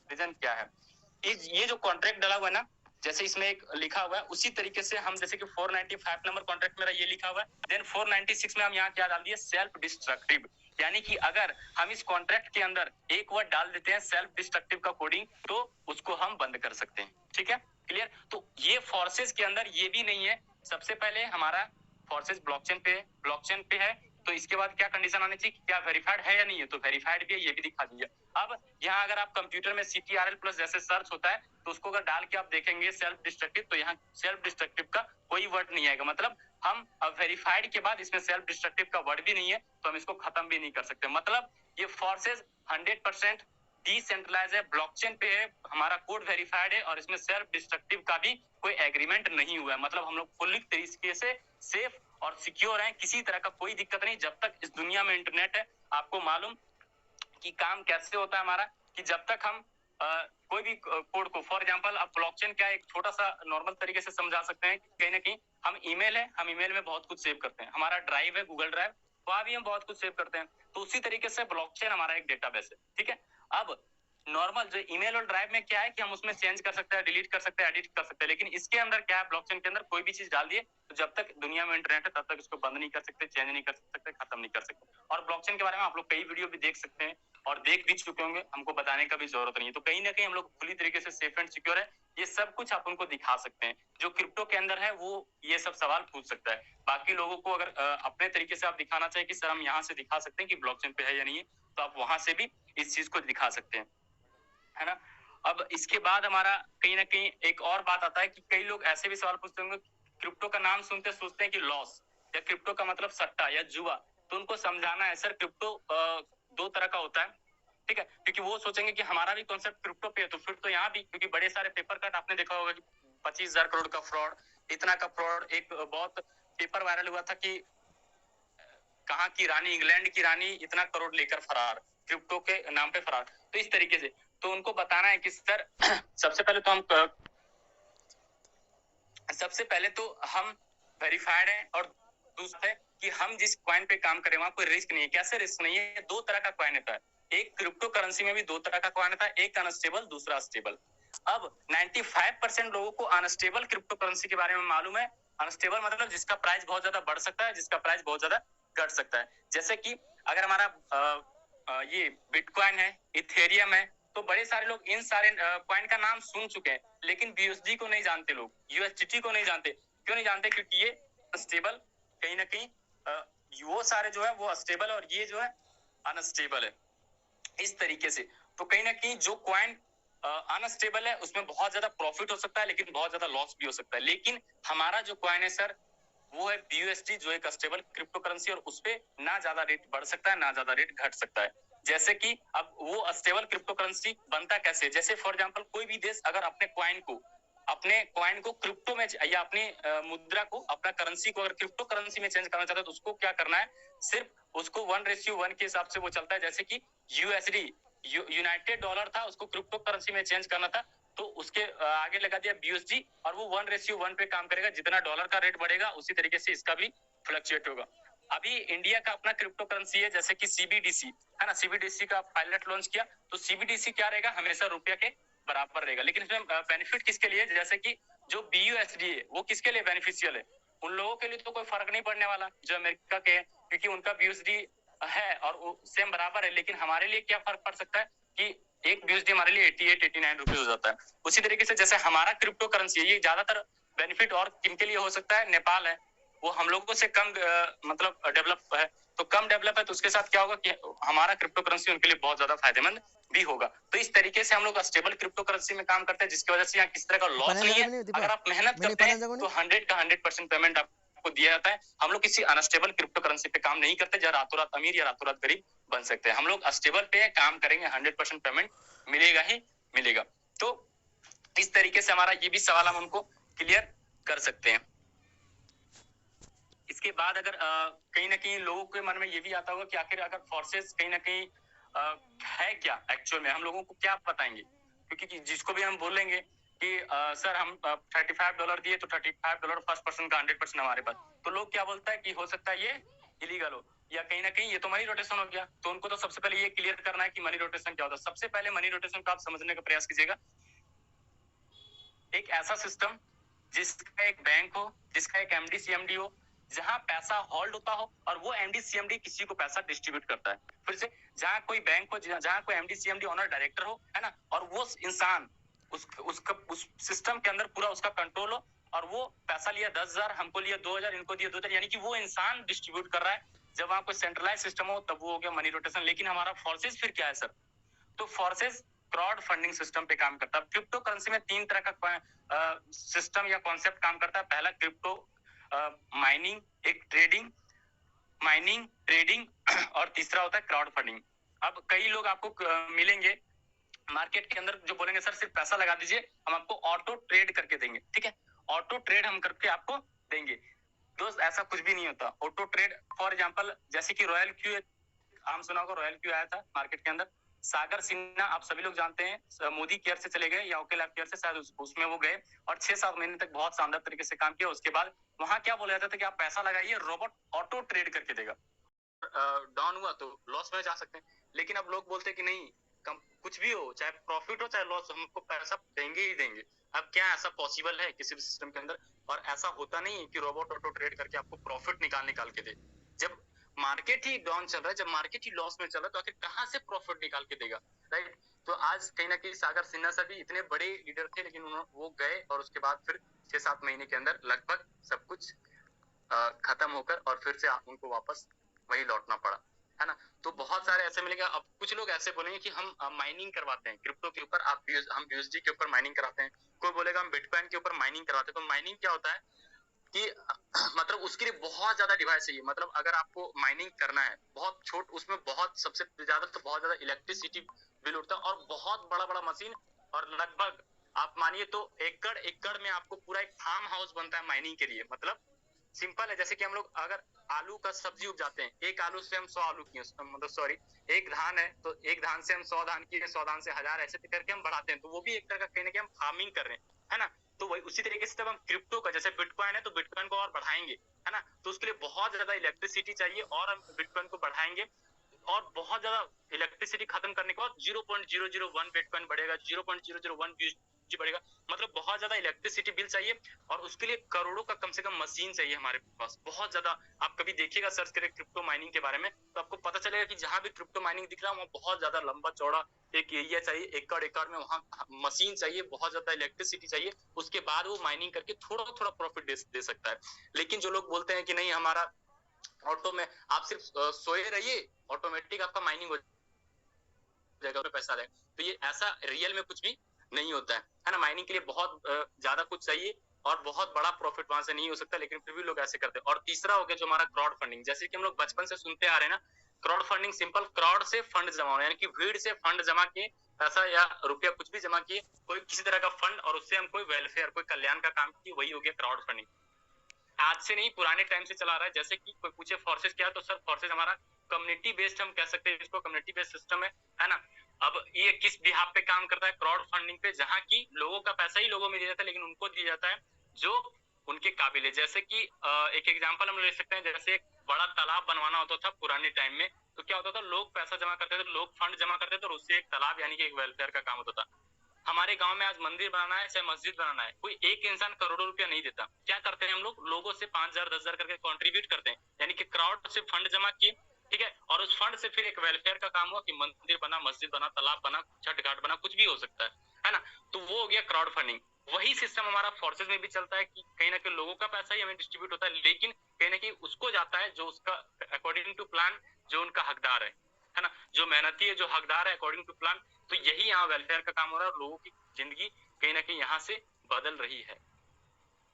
S1: रीजन क्या है, ये जो कॉन्ट्रैक्ट डाला हुआ है ना, जैसे इसमें एक लिखा हुआ है उसी तरीके से हम जैसे कि 495 नंबर कॉन्ट्रैक्ट मेरा ये लिखा हुआ है, देन 496 में हम यहाँ क्या डाल दिए, सेल्फ डिस्ट्रक्टिव। यानी कि अगर हम इस कॉन्ट्रैक्ट के अंदर एक वर्ड डाल देते हैं सेल्फ डिस्ट्रक्टिव का कोडिंग तो उसको हम बंद कर सकते हैं। ठीक है, क्लियर। तो ये फोर्सेस के अंदर ये भी नहीं है। सबसे पहले हमारा फोर्सेस ब्लॉकचेन पे है तो इसके बाद क्या कंडीशन आनी चाहिए, क्या वेरीफाइड है या नहीं है, तो वेरीफाइड भी है, ये भी दिखा दिया। अब यहाँ अगर आप कंप्यूटर में CTRL प्लस जैसे सर्च होता है तो उसको अगर डाल के आप देखेंगे सेल्फ डिस्ट्रक्टिव, तो यहाँ सेल्फ डिस्ट्रक्टिव का कोई वर्ड नहीं आएगा। मतलब हम अब वेरीफाइड के बाद इसमें सेल्फ डिस्ट्रक्टिव का वर्ड भी नहीं है तो हम इसको खत्म भी नहीं कर सकते। मतलब ये फोर्सेस 100% डिसेंट्रलाइज है, ब्लॉकचेन पे है, हमारा कोड वेरीफाइड है और इसमें सेल्फ डिस्ट्रक्टिव का भी कोई एग्रीमेंट नहीं हुआ है। मतलब हम लोग फुल्ली तरीके से सेफ और सिक्योर हैं, किसी तरह का कोई दिक्कत नहीं। जब तक इस दुनिया में इंटरनेट है, आपको मालूम कि काम कैसे होता है हमारा, कि जब तक हम कोई भी कोड को, फॉर एग्जांपल आप ब्लॉकचेन का एक छोटा सा नॉर्मल तरीके से समझा सकते हैं। कहीं ना कहीं हम ईमेल है, हम ईमेल में बहुत कुछ सेव करते हैं, हमारा ड्राइव है गूगल ड्राइव, वहां भी हम बहुत कुछ सेव करते हैं। तो उसी तरीके से ब्लॉकचेन हमारा एक डेटाबेस है। ठीक है, अब नॉर्मल जो ईमेल और ड्राइव में क्या है कि हम उसमें चेंज कर सकते हैं, डिलीट कर सकते हैं, एडिट कर सकते हैं, लेकिन इसके अंदर क्या है, ब्लॉकचेन के अंदर कोई भी चीज डाल दिए तो जब तक दुनिया में इंटरनेट है तब तक इसको बंद नहीं कर सकते, चेंज नहीं कर सकते, खत्म नहीं कर सकते। और ब्लॉकचेन के बारे में आप लोग कई वीडियो भी देख सकते हैं और देख भी चुके होंगे, हमको बताने का भी जरूरत नहीं है। तो कहीं ना कहीं हम लोग पूरी तरीके से सेफ एंड सिक्योर है, ये सब कुछ आप उनको दिखा सकते हैं। जो क्रिप्टो के अंदर है वो ये सब सवाल पूछ सकता है। बाकी लोगों को अगर अपने तरीके से आप दिखाना चाहिए कि सर हम यहाँ से दिखा सकते हैं कि ब्लॉकचेन पे है या नहीं है, तो आप वहां से भी इस चीज को दिखा सकते हैं, है ना। अब इसके बाद हमारा कहीं ना कहीं एक और बात आता है कि कई लोग ऐसे भी सवाल पूछते होंगे, क्रिप्टो का नाम सुनते सोचते हैं कि लॉस या क्रिप्टो का मतलब सट्टा या जुआ। तो उनको समझाना है सर क्रिप्टो दो तरह का होता है, ठीक है, क्योंकि वो सोचेंगे कि हमारा भी कॉन्सेप्ट क्रिप्टो पे है तो फिर तो यहाँ भी, क्योंकि बड़े सारे पेपर कट आपने देखा होगा कि 25,000 करोड़ का फ्रॉड, इतना का फ्रॉड। एक बहुत पेपर वायरल हुआ था कि कहाँ की रानी, इंग्लैंड की रानी इतना करोड़ लेकर फरार, क्रिप्टो के नाम पे फरार। तो इस तरीके से तो उनको बताना है कि सर सबसे पहले तो हम वेरीफाइड है, और दूसरा है कि हम जिस कॉइन पे काम करें वहां कोई रिस्क नहीं है। कैसे रिस्क नहीं है? दो तरह का कॉइन होता है, एक क्रिप्टो करेंसी में भी दो तरह का कॉइन होता है, एक अनस्टेबल दूसरा स्टेबल। अब 95% लोगों को अनस्टेबल क्रिप्टो करेंसी के बारे में मालूम है। अनस्टेबल मतलब जिसका प्राइस बहुत ज्यादा बढ़ सकता है, जिसका प्राइस बहुत ज्यादा घट सकता है। जैसे कि अगर हमारा ये बिटकॉइन है, इथेरियम है, तो बड़े सारे लोग इन सारे कॉइन का नाम सुन चुके हैं, लेकिन बीयूएसडी को नहीं जानते, लोग यूएसडीटी को नहीं जानते। क्यों नहीं जानते? क्योंकि ये स्टेबल कहीं ना कहीं वो सारे जो है वो स्टेबल, और ये जो है अनस्टेबल है। इस तरीके से तो कहीं ना कहीं जो कॉइन अनस्टेबल है उसमें बहुत ज्यादा प्रॉफिट हो सकता है, लेकिन बहुत ज्यादा लॉस भी हो सकता है। लेकिन हमारा जो कॉइन है सर, वो है बीयूएसडी, जो एक स्टेबल क्रिप्टो करेंसी, और उसपे ना ज्यादा रेट बढ़ सकता है ना ज्यादा रेट घट सकता है। जैसे कि अब वो स्टेबल क्रिप्टो करेंसी बनता कैसे? जैसे फॉर एग्जांपल कोई भी देश अगर अपने कॉइन को क्रिप्टो में या अपनी मुद्रा को, अपना करेंसी को अगर क्रिप्टो करेंसी में चेंज करना चाहता है, तो उसको क्या करना है? सिर्फ उसको 1:1 के हिसाब से वो चलता है। जैसे कि यूएसडी यूनाइटेड डॉलर था, उसको क्रिप्टो करेंसी में चेंज करना था, तो उसके आगे लगा दिया बीयूएसडी, और वो 1:1 पे काम करेगा। जितना डॉलर का रेट बढ़ेगा उसी तरीके से इसका भी फ्लक्चुएट होगा। अभी इंडिया का अपना क्रिप्टो करेंसी है, जैसे कि सीबीडीसी है ना, सीबीडीसी का पायलट लॉन्च किया, तो सीबीडीसी क्या रहेगा? हमेशा रुपया के बराबर रहेगा। लेकिन इसमें बेनिफिट किसके लिए? जैसे कि जो बीयूएसडी है वो किसके लिए बेनिफिशियल है? उन लोगों के लिए तो कोई फर्क नहीं पड़ने वाला जो अमेरिका के, क्योंकि उनका बीयूएसडी है और वो सेम बराबर है। लेकिन हमारे लिए क्या फर्क पड़ सकता है कि एक बीयूएसडी हमारे लिए 88-89 रुपीज हो जाता है। उसी तरीके से जैसे हमारा क्रिप्टो करेंसी है, ये ज्यादातर बेनिफिट और किनके लिए हो सकता है? नेपाल है, वो हम लोगों से कम मतलब डेवलप है, तो कम डेवलप है, तो उसके साथ क्या होगा कि हमारा क्रिप्टो करेंसी उनके लिए बहुत ज्यादा फायदेमंद भी होगा। तो इस तरीके से हम लोग स्टेबल क्रिप्टो करेंसी में काम करते हैं, जिसकी वजह से यहाँ किसी तरह का लॉस नहीं है। अगर आप मेहनत करते हैं तो 100 का 100% पेमेंट आपको दिया जाता है। हम लोग किसी अनस्टेबल क्रिप्टो करेंसी पे काम नहीं करते, जहाँ रातों रात अमीर या रातों रात गरीब बन सकते हैं। हम लोग स्टेबल पे काम करेंगे, 100% पेमेंट मिलेगा ही मिलेगा। तो इस तरीके से हमारा ये भी सवाल हम उनको क्लियर कर सकते हैं। इसके बाद अगर कहीं ना कहीं लोगों के मन में ये भी आता होगा कि आखिर अगर फोर्सेस कहीं ना कहीं है क्या एक्चुअल में, हम लोगों को क्या बताएंगे? क्योंकि जिसको भी हम बोलेंगे कि सर हम $35 दिए तो $35 फर्स्ट पर्सन का 100% हमारे पास, तो लोग क्या बोलता है कि हो सकता है ये इलीगल हो, या कहीं ना कहीं ये तो मनी रोटेशन हो गया। तो उनको तो सबसे पहले ये क्लियर करना है कि मनी रोटेशन क्या होता है। सबसे पहले मनी रोटेशन को आप समझने का प्रयास कीजिएगा। एक ऐसा सिस्टम जिसका एक बैंक हो, जिसका एक एमडी सीएमडी हो, जहां पैसा होल्ड होता हो, और वो एमडी सीएमडी किसी को पैसा डिस्ट्रीब्यूट करता है। फिर से, जहां कोई बैंक हो, जहां कोई एमडी सीएमडी ओनर डायरेक्टर हो, है ना, और वो इंसान उस सिस्टम के अंदर पूरा उसका कंट्रोल हो, और वो पैसा लिया 10,000, हमको लिया 2,000, इनको दिया 2,000, यानी कि वो इंसान डिस्ट्रीब्यूट कर रहा है। जब वहां कोई सेंट्रलाइज सिस्टम हो तब वो हो गया मनी रोटेशन। लेकिन हमारा फोर्सेस फिर क्या है सर? तो फोर्सेस क्राउड फंडिंग सिस्टम पे काम करता है। क्रिप्टो करेंसी में 3 तरह का सिस्टम या कॉन्सेप्ट काम करता है। पहला क्रिप्टो माइनिंग, एक ट्रेडिंग और तीसरा होता है क्राउड फंडिंग। अब कई लोग आपको मिलेंगे मार्केट के अंदर जो बोलेंगे सर सिर्फ पैसा लगा दीजिए, हम आपको ऑटो ट्रेड करके देंगे। ठीक है, ऑटो ट्रेड हम करके आपको देंगे। दोस्त ऐसा कुछ भी नहीं होता। ऑटो ट्रेड फॉर एग्जांपल जैसे कि रॉयल क्यू, आम सुना होगा, रॉयल क्यू आया था मार्केट के अंदर। सागर सिन्हा आप सभी लोग जानते हैं, मोदी केयर से चले गए या ओके लैब केयर से, शायद उसमें वो गए और 6-7 महीने तक बहुत शानदार तरीके से काम किया। उसके बाद वहां क्या बोला जाता था कि आप पैसा लगाइए, रोबोट ऑटो ट्रेड करके देगा। डाउन हुआ तो लॉस में जा सकते हैं, लेकिन अब लोग बोलते हैं कि नहीं, कुछ भी हो, चाहे प्रॉफिट हो चाहे लॉस, हमको पैसा देंगे ही देंगे। अब क्या ऐसा पॉसिबल है किसी भी सिस्टम के अंदर? और ऐसा होता नहीं है कि रोबोट ऑटो ट्रेड करके आपको प्रॉफिट निकाल के दे। जब मार्केट ही डाउन चल रहा है, जब मार्केट ही लॉस में चल रहा है, तो आखिर कहां से प्रॉफिट निकाल के देगा? राइट। तो आज कहीं ना कहीं सागर सिन्हा से भी इतने बड़े लीडर थे, लेकिन वो गए और उसके बाद फिर 6-7 महीने के अंदर लगभग सब कुछ खत्म होकर और फिर से उनको वापस वही लौटना पड़ा, है ना। तो बहुत सारे ऐसे मिलेगा। अब कुछ लोग ऐसे बोलेंगे कि हम माइनिंग करवाते हैं क्रिप्टो के ऊपर, हम यूएसडी के ऊपर माइनिंग कराते हैं। कोई बोलेगा हम बिटकॉइन के ऊपर माइनिंग करवाते हैं। तो माइनिंग क्या होता है कि मतलब उसके लिए बहुत ज्यादा डिवाइस चाहिए। मतलब अगर आपको माइनिंग करना है, बहुत छोट, उसमें बहुत सबसे ज्यादा तो बहुत ज्यादा इलेक्ट्रिसिटी बिल उठता है और बहुत बड़ा बड़ा मशीन, और लगभग आप मानिए तो एकड़ एकड़ में आपको पूरा एक फार्म हाउस बनता है माइनिंग के लिए। मतलब सिंपल है, जैसे कि हम लोग अगर आलू का सब्जी उपजाते हैं, एक आलू से हम 100 आलू किए, मतलब सॉरी, एक धान है तो एक धान से हम 100 धान किए, 100 धान से 1000, ऐसे करके हम बढ़ाते हैं। तो वो भी एक तरह का कहीं ना कहीं हम फार्मिंग कर रहे हैं, है ना। तो वही उसी तरीके से जब हम क्रिप्टो का, जैसे बिटकॉइन है तो बिटकॉइन को और बढ़ाएंगे, है ना, तो उसके लिए बहुत ज्यादा इलेक्ट्रिसिटी चाहिए और हम बिटकॉइन को बढ़ाएंगे, और बहुत ज्यादा इलेक्ट्रिसिटी खत्म करने के बाद 0.001 बिटकॉइन बढ़ेगा, 0.001 यूएसडी बढ़ेगा, मतलब बहुत ज्यादा इलेक्ट्रिसिटी बिल चाहिए, और उसके लिए करोड़ों का कम से कम मशीन चाहिए हमारे पास, बहुत ज्यादा। आप कभी देखिएगा, सर्च करें क्रिप्टो माइनिंग के बारे में, तो आपको पता चलेगा कि जहां भी क्रिप्टो माइनिंग दिख रहा है वहाँ बहुत ज्यादा लंबा चौड़ा एक एरिया चाहिए, एकड़ एकड़ में वहाँ मशीन चाहिए, बहुत ज्यादा इलेक्ट्रिसिटी चाहिए, उसके बाद वो माइनिंग करके थोड़ा थोड़ा प्रॉफिट दे सकता है। लेकिन जो लोग बोलते हैं कि नहीं हमारा ऑटो में, आप सिर्फ सोए रहिए, ऑटोमेटिक आपका माइनिंग हो जाएगा, पैसा आएगा, तो ये ऐसा रियल में कुछ भी नहीं होता है ना। माइनिंग के लिए बहुत ज्यादा कुछ चाहिए और बहुत बड़ा प्रॉफिट वहां से नहीं हो सकता, लेकिन फिर भी लोग ऐसे करते हैं। और तीसरा हो गया जो हमारा क्राउड फंडिंग, जैसे कि हम लोग बचपन से सुनते आ रहे हैं ना, क्राउड फंडिंग सिंपल क्राउड से फंड जमा होना, यानी कि भीड़ से फंड जमा किए, पैसा या रुपया कुछ भी जमा किए, कोई किसी तरह का फंड, और उससे हम कोई वेलफेयर, कोई कल्याण का काम किए, वही हो गया क्राउड फंडिंग। आज से नहीं, पुराने टाइम से चला रहा है। जैसे कि कोई पूछे फोर्सेस क्या है, तो सर फोर्सेस हमारा कम्युनिटी बेस्ड, हम कह सकते हैं इसको कम्युनिटी बेस्ड सिस्टम है ना। अब ये किस बिहाफ पे काम करता है, क्राउड फंडिंग पे, जहाँ की लोगों का पैसा ही लोगों में दिया जाता है, लेकिन उनको दिया जाता है जो उनके काबिल है। जैसे कि एक एग्जांपल हम ले सकते हैं, जैसे एक बड़ा तालाब बनवाना होता था पुराने टाइम में, तो क्या होता था, लोग पैसा जमा करते थे, लोग फंड जमा करते थे, और उससे एक तालाब यानी कि एक वेलफेयर का काम होता था। हमारे गांव में आज मंदिर बनाना है, चाहे मस्जिद बनाना है, कोई एक इंसान करोड़ों रुपया नहीं देता। क्या करते हैं हम लोग, लोगों से 5,000 10,000 करके कंट्रीब्यूट करते हैं, यानी कि क्राउड से फंड जमा किए, ठीक है, और उस फंड से फिर एक वेलफेयर का काम हुआ कि मंदिर बना, मस्जिद बना, तालाब बना, छठ घाट बना, कुछ भी हो सकता है ना। तो वो हो गया क्राउड फंडिंग। वही सिस्टम हमारा फोर्सेज में भी चलता है कि कहीं ना कहीं लोगों का पैसा ही हमें डिस्ट्रीब्यूट होता है, लेकिन कहीं ना कहीं उसको जाता है जो उसका अकॉर्डिंग टू प्लान, जो उनका हकदार है ना, जो मेहनती है, जो हकदार है अकॉर्डिंग टू प्लान। तो यही यहाँ वेलफेयर का काम हो रहा है, और लोगों की जिंदगी कहीं ना कहीं यहाँ से बदल रही है।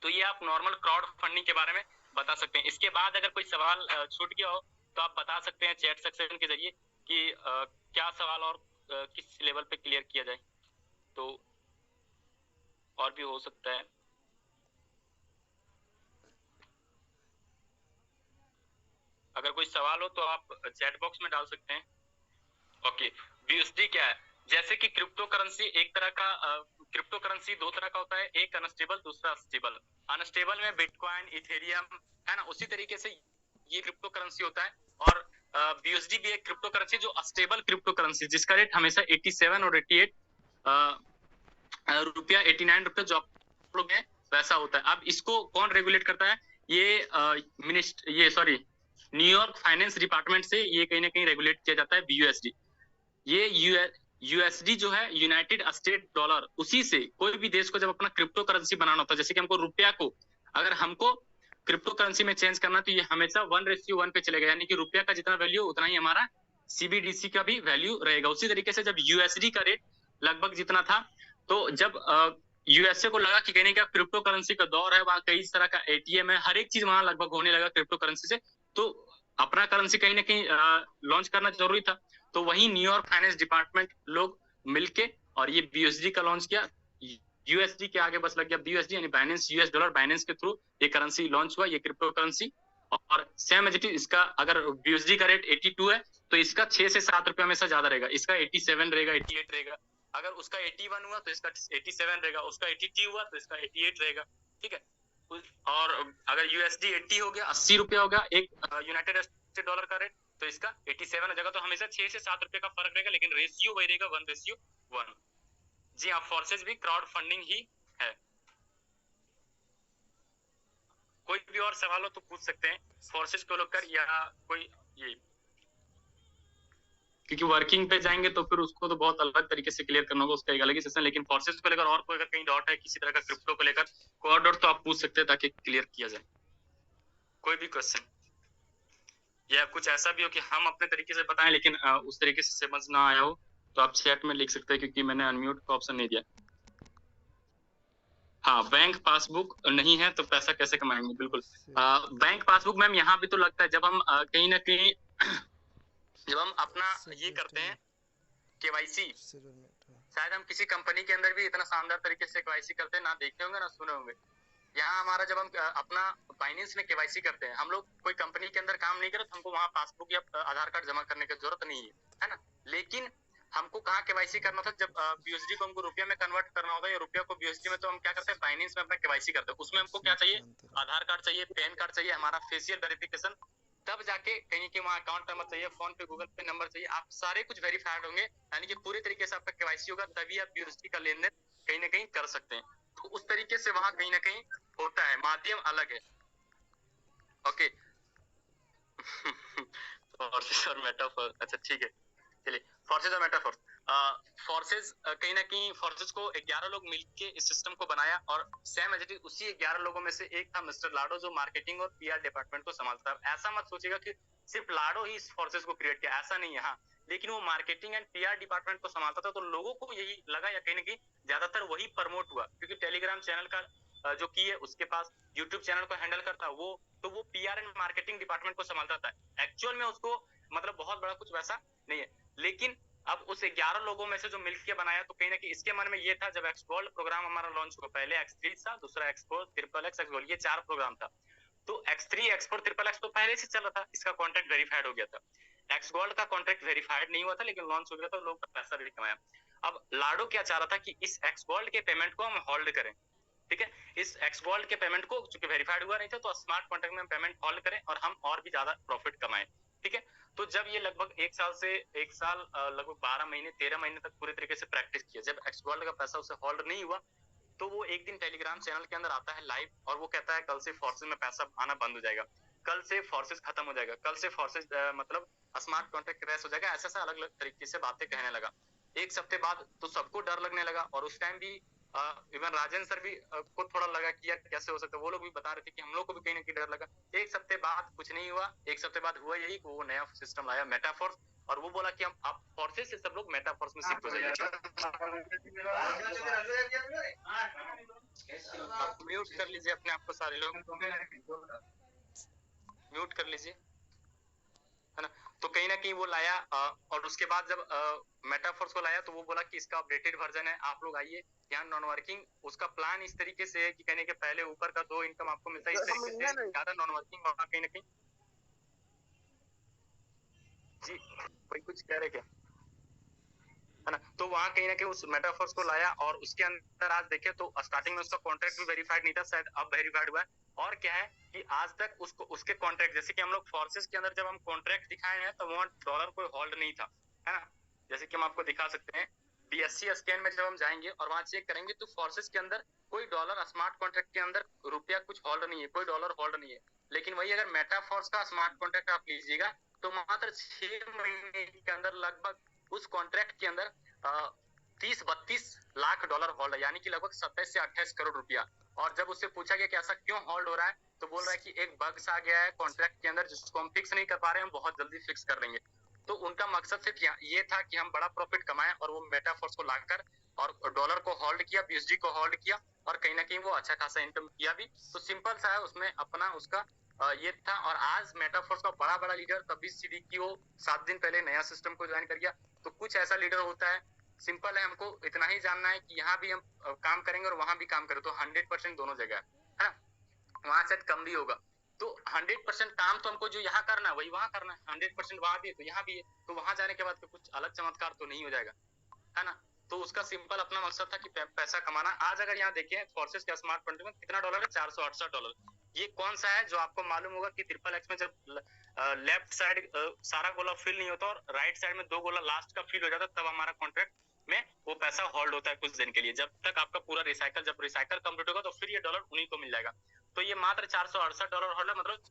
S1: तो ये आप नॉर्मल क्राउड फंडिंग के बारे में बता सकते हैं। इसके बाद अगर कोई सवाल छूट गया हो तो आप बता सकते हैं चैट सेक्शन के जरिए कि क्या सवाल और किस लेवल पे क्लियर किया जाए, तो और भी हो सकता है। अगर कोई सवाल हो तो आप चैट बॉक्स में डाल सकते हैं। ओके, बीएसडी क्या है? जैसे कि क्रिप्टो करेंसी एक तरह का, क्रिप्टो करेंसी दो तरह का होता है, एक अनस्टेबल, दूसरा स्टेबल। अनस्टेबल में बिटकॉइन, इथेरियम, है ना, उसी तरीके से ये क्रिप्टो करेंसी होता है। और बीएसडी भी एक क्रिप्टो करेंसी जो स्टेबल क्रिप्टो करेंसी, जिसका रेट हमेशा 87 और 88 रुपया, 89 रुपया जो आप लोग हैं वैसा होता है। अब इसको कौन रेगुलेट करता है? ये सॉरी, न्यूयॉर्क फाइनेंस डिपार्टमेंट से ये कहीं ना कहीं रेगुलेट किया जाता है बीयूएसडी। ये यूएसडी जो है, यूनाइटेड स्टेट डॉलर, उसी से कोई भी देश को जब अपना क्रिप्टो करेंसी बनाना होता है, जैसे कि हमको रुपया को अगर हमको क्रिप्टो करेंसी में चेंज करना, तो ये हमेशा 1:1 पे चलेगा, यानी कि रुपया का जितना वैल्यू उतना ही हमारा सीबीडीसी का भी वैल्यू रहेगा। उसी तरीके से जब यूएसडी का रेट लगभग जितना था, तो जब यूएसए को लगा कि कहने का क्रिप्टो करेंसी का दौर है, वहां कई तरह का एटीएम है, हर एक चीज वहां लगभग होने लगा क्रिप्टो करेंसी से, तो अपना करेंसी कहीं ना कहीं लॉन्च करना जरूरी था। तो वही न्यूयॉर्क फाइनेंस डिपार्टमेंट लोग मिलके और ये बीयूएसडी का लॉन्च किया। यूएसडी के आगे बस लग गया बीयूएसडी, यानी बाइनेंस यूएस डॉलर, बाइनेंस के थ्रू ये करेंसी लॉन्च हुआ, ये क्रिप्टो करेंसी। और सेम एज इट इज, इसका अगर बीयूएसडी का रेट 82 है तो इसका 6 से 7 रुपया हमेशा ज्यादा रहेगा, इसका 87 रहेगा, 88 रहेगा। अगर उसका 81 हुआ तो इसका 87 रहेगा, उसका 82 हुआ तो इसका 88 रहेगा, ठीक है। और अगर यूएसडी 80 हो गया, 80 रुपया हो गया एक यूनाइटेड स्टेट डॉलर का रेट, तो इसका 87 हो जाएगा। तो हमेशा 6 से 7 रुपए का फर्क रहेगा, लेकिन रेशियो वही रहेगा 1:1। जी हाँ, फोर्सेज भी क्राउड फंडिंग ही है। कोई भी और सवाल हो तो पूछ सकते हैं फोर्सेज को लेकर, या कोई ये, क्योंकि वर्किंग पे जाएंगे तो फिर उसको तो बहुत अलग तरीके से क्लियर करना होगा, उसका एक अलग ही सेशन। लेकिन फोर्सेज को लेकर और कोई अगर कहीं डाउट है किसी तरह का क्रिप्टो को लेकर, कोई और डाउट तो आप पूछ सकते हैं ताकि क्लियर किया जाए। कोई भी क्वेश्चन, या कुछ ऐसा भी हो कि हम अपने तरीके से बताएं लेकिन उस तरीके से समझ ना आया हो, तो आप चैट में लिख सकते हैं, क्योंकि मैंने अनम्यूट का ऑप्शन नहीं दिया। हाँ, बैंक पासबुक नहीं है तो पैसा कैसे कमाएंगे? बिल्कुल, बैंक पासबुक मैम यहाँ भी तो लगता है, जब हम कहीं ना कहीं जब हम अपना ये करते हैं केवाईसी, शायद हम किसी कंपनी के अंदर भी इतना शानदार तरीके से केवाईसी करते हैं, ना देखे होंगे ना सुने होंगे। यहाँ हमारा जब हम अपना फाइनेंस में केवाईसी करते हैं, हम लोग कोई कंपनी के अंदर काम नहीं करते, हमको वहाँ पासबुक या आधार कार्ड जमा करने की जरूरत नहीं है, है ना। लेकिन हमको कहाँ केवाईसी करना था, जब बीएसडी को हमको रुपया में कन्वर्ट करना होता है या रुपया को बीएसडी में, तो हम क्या करते हैं, बाइनेंस में अपना केवाईसी करते हैं। उसमें हमको क्या चाहिए, आधार कार्ड चाहिए, पैन कार्ड चाहिए, हमारा फेशियल वेरिफिकेशन, तब जाके कहीं कि वहाँ अकाउंट नंबर चाहिए, फोन पे गूगल पे नंबर चाहिए, आप सारे कुछ वेरीफाइड होंगे, यानी कि पूरे तरीके से आपका केवाईसी होगा, तभी आप बीएसडी का लेन देन कहीं ना कहीं कर सकते हैं। तो उस तरीके से वहाँ कहीं ना कहीं होता है, माध्यम अलग है। ओके। फोर्सेस और मेटाफोर, अच्छा ठीक है, चलिए फोर्सेस और मेटाफोर। फोर्सेस कहीं ना कहीं फोर्सेस को 11 लोग मिलके इस सिस्टम को बनाया, और सेम एज इट इज उसी 11 लोगों में से एक था मिस्टर लाडो, जो मार्केटिंग और पीआर डिपार्टमेंट को संभालता है। ऐसा मत सोचिएगा कि सिर्फ लाडो ही इस फोर्सेस को क्रिएट किया, ऐसा नहीं है। हाँ, लेकिन वो मार्केटिंग एंड पीआर डिपार्टमेंट को संभालता था, तो लोगों को यही लगा, या कहीं ना कहीं ज्यादातर वही प्रमोट हुआ, क्योंकि टेलीग्राम चैनल का जो की है उसके पास, यूट्यूब चैनल को हैंडल करता वो, तो वो पीआर एंड मार्केटिंग डिपार्टमेंट को संभालता था। एक्चुअल में उसको मतलब बहुत बड़ा कुछ वैसा नहीं है, लेकिन अब उस 11 लोगों में से जो मिलकर बनाया, तो कहीं ना कहीं इसके मन में ये था, जब एक्सगोल्ड प्रोग्राम हमारा लॉन्च हुआ, पहले एक्स3 था, दूसरा एक्स4, ट्रिपल एक्स, एक्सगोल्ड, ये 4 प्रोग्राम था। तो एक्स3, एक्स4, ट्रिपल एक्स तो पहले से चल रहा था, इसका कॉन्ट्रैक्ट वेरीफाइड हो गया था। एक्सगोल्ड का कॉन्ट्रैक्ट वेरीफाइड नहीं हुआ था, लेकिन लॉन्च हो गया था, लोग पैसा भी कमाया। अब लाडो क्या चाह रहा था कि इस एक्सगोल्ड के पेमेंट को हम होल्ड करें, ठीक है, इस एक्सगोल्ड के पेमेंट को, चूंकि वेरीफाइड हुआ नहीं था, तो स्मार्ट कॉन्ट्रैक्ट में हम पेमेंट होल्ड करें और हम और भी ज्यादा प्रॉफिट कमाएं, ठीक है। तो जब ये लगभग एक साल लगभग 12 महीने 13 महीने तक पूरे तरीके से प्रैक्टिस किया, जब एक्सगोल्ड का पैसा उसे होल्ड नहीं हुआ, तो वो एक दिन टेलीग्राम चैनल के अंदर आता है लाइव, और वो कहता है कल से फोर्सेस में पैसा आना बंद हो जाएगा, कल से फोर्सेस खत्म हो जाएगा, कल से फोर्सेस मतलब स्मार्ट कॉन्ट्रैक्ट क्रैश हो जाएगा, ऐसा अलग अलग तरीके से बातें कहने लगा। एक हफ्ते बाद तो सबको डर लगने लगा, और उस टाइम भी इवन राजन सर भी को थोड़ा लगा कि यार कैसे हो सकता है, वो लोग भी बता रहे थे कि हम लोग को भी कहीं ना कहीं डर लगा। एक हफ्ते बाद कुछ नहीं हुआ, एक हफ्ते बाद हुआ यही, वो नया सिस्टम लाया मेटाफोर्स, और वो बोला कि हम आप फोर्सेस से सब लोग मेटाफोर्स में शिफ्ट हो जाइए। म्यूट कर लीजिए अपने आप को, सारे लोग म्यूट कर लीजिए, है ना। तो कहीं ना कहीं वो लाया, और उसके बाद जब मेटाफोर्स को लाया, तो वो बोला कि इसका अपडेटेड वर्जन है, आप लोग आइए यहाँ। नॉन वर्किंग उसका प्लान इस तरीके से है कि कहने के पहले ऊपर का 2 इनकम आपको मिलता है, इस तरीके से ज्यादा नॉन वर्किंग होगा कहीं ना कहीं। जी, कोई कुछ कह रहे क्या, है ना। तो वहाँ कहीं ना कहीं उस मेटाफोर्स को लाया, और उसके अंदर आज देखे तो स्टार्टिंग में उसका कॉन्ट्रैक्ट भी वेरीफाइड नहीं था, शायद अब वेरीफाइड हुआ है। और क्या है कि आज तक उसको उसके कॉन्ट्रैक्ट, जैसे कि हम लोग फोर्सेस के अंदर जब हम कॉन्ट्रैक्ट दिखाए हैं, तो वहाँ डॉलर कोई होल्ड नहीं था, है ना। जैसे कि हम आपको दिखा सकते हैं, बीएससी स्कैन में जब हम जाएंगे और वहां चेक करेंगे, तो फोर्सेस के अंदर कोई डॉलर, स्मार्ट कॉन्ट्रैक्ट के अंदर रुपया कुछ होल्ड नहीं है, कोई डॉलर होल्ड नहीं है। लेकिन वही अगर मेटाफोर्स का स्मार्ट कॉन्ट्रैक्ट आप लीजिएगा, तो मात्र 6 महीने के अंदर लगभग उस कॉन्ट्रैक्ट के अंदर 30-32 लाख डॉलर होल्ड है, यानी कि लगभग 27 से 28 करोड़ रुपया। और जब उससे पूछा गया कि ऐसा क्यों होल्ड हो रहा है, तो बोल रहा है कि एक बग्स आ गया है कॉन्ट्रैक्ट के अंदर, जिसको हम फिक्स नहीं कर पा रहे हैं, हम बहुत जल्दी फिक्स कर लेंगे। तो उनका मकसद सिर्फ ये था कि हम बड़ा प्रॉफिट कमाएं, और वो मेटाफोर्स को लाकर और डॉलर को होल्ड किया, बीएसडी को होल्ड किया, और कहीं ना कहीं वो अच्छा खासा इनकम किया भी। तो सिंपल सा है, उसमें अपना उसका ये था। और आज मेटाफोर्स का बड़ा बड़ा लीडर तबीस सिद्दीकी, वो 7 दिन पहले नया सिस्टम को ज्वाइन कर गया। तो कुछ ऐसा लीडर होता है, सिंपल है, हमको इतना ही जानना है कि यहाँ भी हम काम करेंगे और वहां भी काम करें, तो 100% दोनों जगह है ना। वहां शायद कम भी होगा, तो 100% काम तो हमको जो यहाँ करना है वही वहां करना है, 100% वहां भी है तो यहाँ भी है, तो वहां जाने के बाद तो कुछ अलग चमत्कार तो नहीं हो जाएगा, है ना। तो उसका सिंपल अपना मकसद था कि पैसा कमाना। आज अगर यहाँ देखें फोर्सेस के स्मार्ट कॉन्ट्रैक्ट में कितना डॉलर है, 468 डॉलर। ये कौन सा है जो आपको मालूम होगा कि ट्रिपल एक्स में जब लेफ्ट साइड सारा गोला फिल नहीं होता और राइट साइड में 2 गोला लास्ट का फिल हो जाता, तब हमारा कॉन्ट्रैक्ट में वो पैसा होल्ड होता है कुछ दिन के लिए, जब तक आपका पूरा रिसाइकल, जब रिसाइकल कंप्लीट होगा तो फिर ये डॉलर उन्हीं को मिल जाएगा। तो ये मात्र 468 डॉलर होल्ड है, मतलब